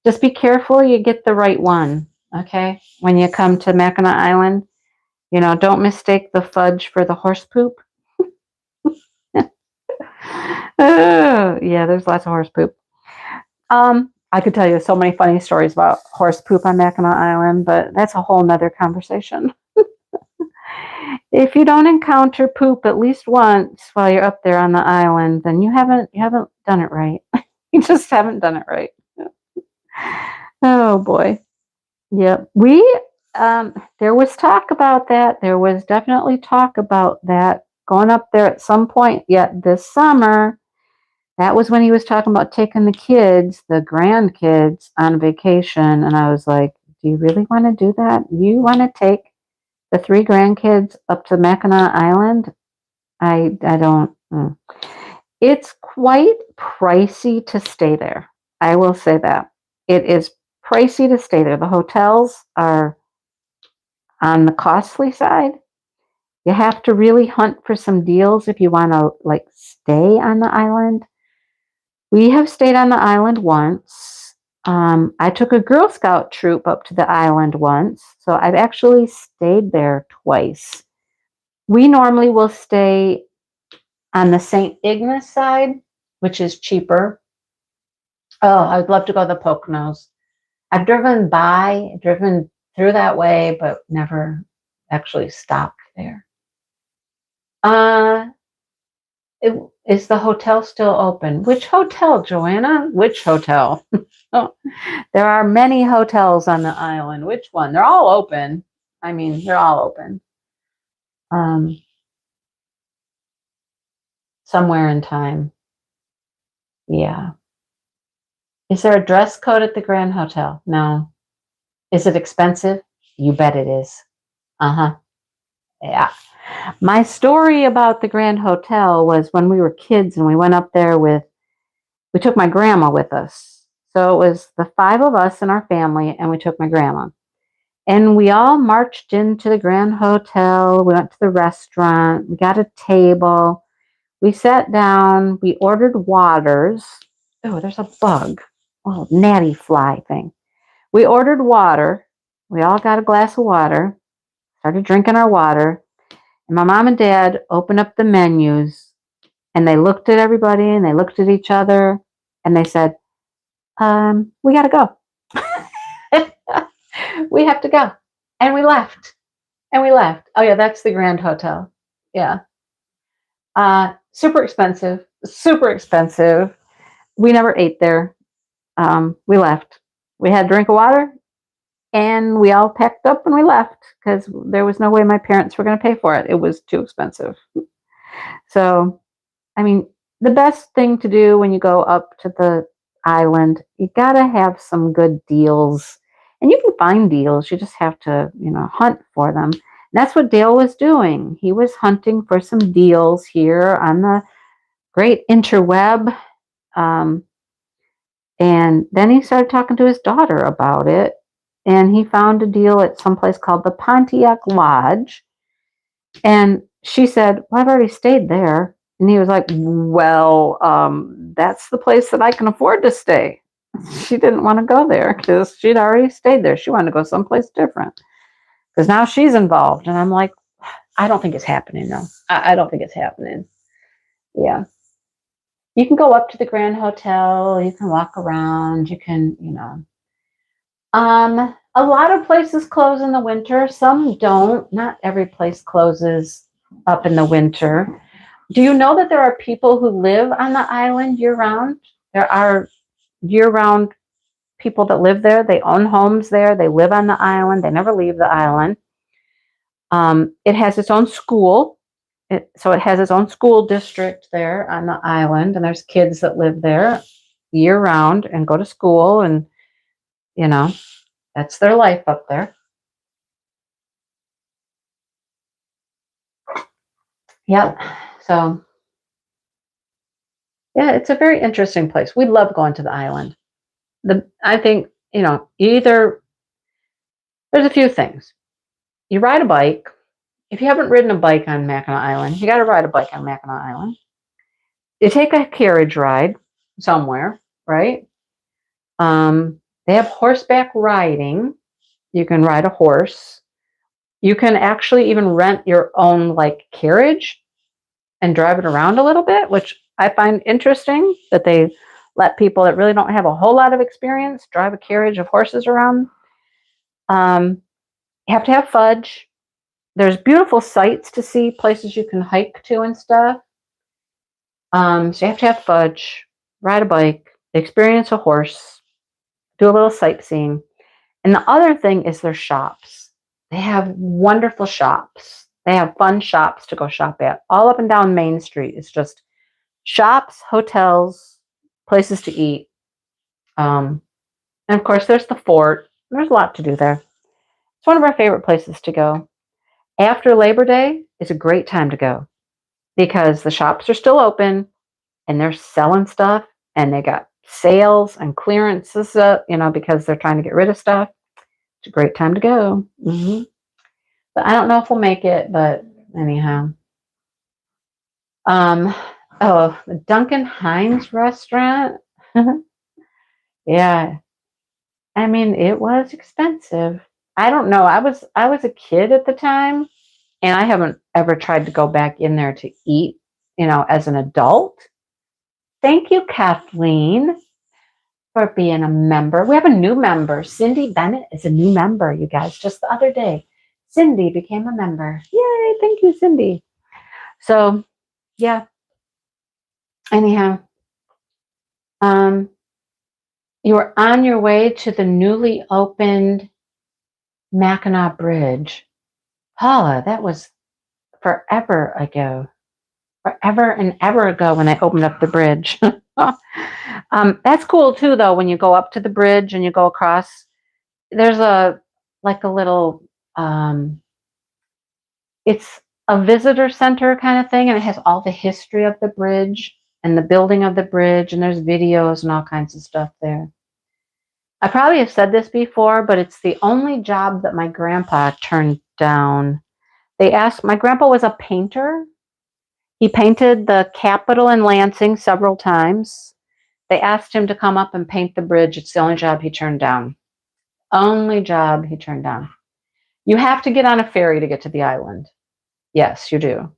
Just be careful you get the right one, okay? When you come to Mackinac Island, don't mistake the fudge for the horse poop. Oh, yeah, there's lots of horse poop. I could tell you so many funny stories about horse poop on Mackinac Island, but that's a whole nother conversation. If you don't encounter poop at least once while you're up there on the island, then you haven't done it right. You just haven't done it right. Oh boy. Yep. There was talk about that. There was definitely talk about that going up there at some point yet this summer. That was when he was talking about taking the kids, the grandkids, on vacation. And I was like, do you really want to do that? You want to take the three grandkids up to Mackinac Island? I don't. It's quite pricey to stay there. I will say that. It is pricey to stay there. The hotels are on the costly side. You have to really hunt for some deals if you want to like stay on the island. We have stayed on the island once. I took a Girl Scout troop up to the island once, so I've actually stayed there twice. We normally will stay on the St. Ignace side, which is cheaper. Oh, I would love to go to the Poconos. I've driven through that way, but never actually stopped there. Uh, is the hotel still open? Which hotel, Joanna? Which hotel? Oh, there are many hotels on the island. Which one? They're all open. I mean, they're all open. Um, Somewhere in time. Yeah. Is there a dress code at the Grand Hotel? No. Is it expensive? You bet it is. Uh-huh. Yeah. My story about the Grand Hotel was when we were kids and we went up there we took my grandma with us. So it was the five of us in our family, and we took my grandma. And we all marched into the Grand Hotel. We went to the restaurant. We got a table. We sat down. We ordered waters. Oh, there's a bug. Oh, natty fly thing. We ordered water. We all got a glass of water, started drinking our water. And my mom and dad opened up the menus, and they looked at everybody and they looked at each other and they said, we got to go. We have to go. And we left. And we left. Oh, yeah, that's the Grand Hotel. Yeah. Super expensive. Super expensive. We never ate there. We left. We had a drink of water and we all packed up and we left because there was no way my parents were going to pay for it. It was too expensive. So, I mean, the best thing to do when you go up to the island, you got to have some good deals. And you can find deals. You just have to, hunt for them. And that's what Dale was doing. He was hunting for some deals here on the great interweb. And then he started talking to his daughter about it. And he found a deal at some place called the Pontiac Lodge. And she said, well, I've already stayed there. And he was like, well, that's the place that I can afford to stay. She didn't want to go there because she'd already stayed there. She wanted to go someplace different because now she's involved. And I'm like, I don't think it's happening, though. I don't think it's happening. Yeah. You can go up to the Grand Hotel. You can walk around. You can, a lot of places close in the winter. Some don't. Not every place closes up in the winter. Do you know that there are people who live on the island year-round? There are year-round people that live there. They own homes there. They live on the island. They never leave the island. It has its own school. So it has its own school district there on the island. And there's kids that live there year-round and go to school. And, that's their life up there. Yep. So, yeah, it's a very interesting place. We love going to the island. I think, either there's a few things. You ride a bike, if you haven't ridden a bike on Mackinac Island, you got to ride a bike on Mackinac Island. You take a carriage ride somewhere, right? They have horseback riding. You can ride a horse. You can actually even rent your own like carriage and drive it around a little bit, which I find interesting that they let people that really don't have a whole lot of experience drive a carriage of horses around. You have to have fudge. There's beautiful sights to see, places you can hike to and stuff. So you have to have fudge, ride a bike, experience a horse, do a little sightseeing. And the other thing is their shops. They have wonderful shops. They have fun shops to go shop at. All up and down Main Street. It's just shops, hotels, places to eat. And of course, there's the fort. There's a lot to do there. It's one of our favorite places to go. After Labor Day is a great time to go because the shops are still open and they're selling stuff and they got sales and clearances, because they're trying to get rid of stuff. It's a great time to go. But I don't know if we'll make it, but anyhow. The Duncan Hines restaurant. Yeah. I mean, it was expensive. I don't know. I was a kid at the time, and I haven't ever tried to go back in there to eat, as an adult. Thank you, Kathleen, for being a member. We have a new member. Cindy Bennett is a new member, you guys. Just the other day, Cindy became a member. Yay, thank you, Cindy. So, yeah. Anyhow, you were on your way to the newly opened Mackinac Bridge. Paula, that was forever ago. Forever and ever ago when they opened up the bridge. That's cool too, though, when you go up to the bridge and you go across. There's a little, it's a visitor center kind of thing, and it has all the history of the bridge and the building of the bridge, and there's videos and all kinds of stuff there. I probably have said this before, but it's the only job that my grandpa turned down. My grandpa was a painter. He painted the Capitol in Lansing several times. They asked him to come up and paint the bridge. It's the only job he turned down. Only job he turned down. You have to get on a ferry to get to the island. Yes, you do.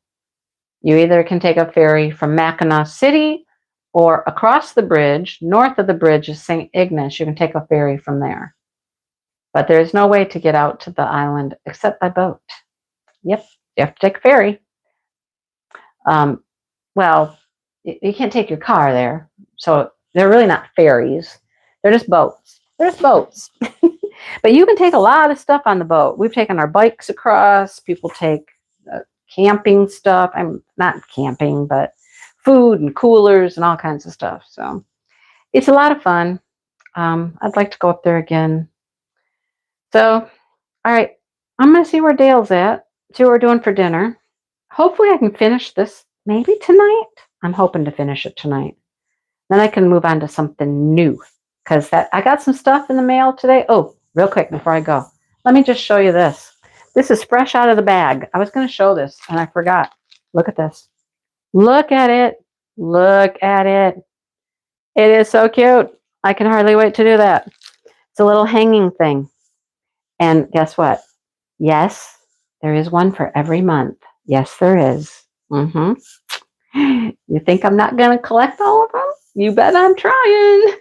You either can take a ferry from Mackinac City or across the bridge. North of the bridge is St. Ignace. You can take a ferry from there. But there's no way to get out to the island except by boat. Yep, you have to take a ferry. Well, you can't take your car there. So they're really not ferries. They're just boats. They're just boats. But you can take a lot of stuff on the boat. We've taken our bikes across. People take camping stuff. I'm not camping, but food and coolers and all kinds of stuff. So it's a lot of fun. I'd like to go up there again. So, all right. I'm going to see where Dale's at, see what we're doing for dinner. Hopefully I can finish this maybe tonight. I'm hoping to finish it tonight. Then I can move on to something new because I got some stuff in the mail today. Oh, real quick before I go, let me just show you this. This is fresh out of the bag. I was going to show this and I forgot. Look at this. Look at it. Look at it. It is so cute. I can hardly wait to do that. It's a little hanging thing. And guess what? Yes, there is one for every month. Yes, there is. You think I'm not going to collect all of them? You bet I'm trying.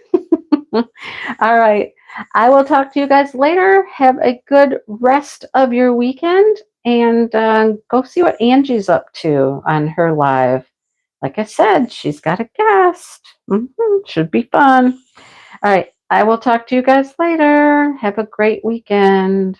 All right. I will talk to you guys later. Have a good rest of your weekend and go see what Angie's up to on her live. Like I said, she's got a guest. Should be fun. All right. I will talk to you guys later. Have a great weekend.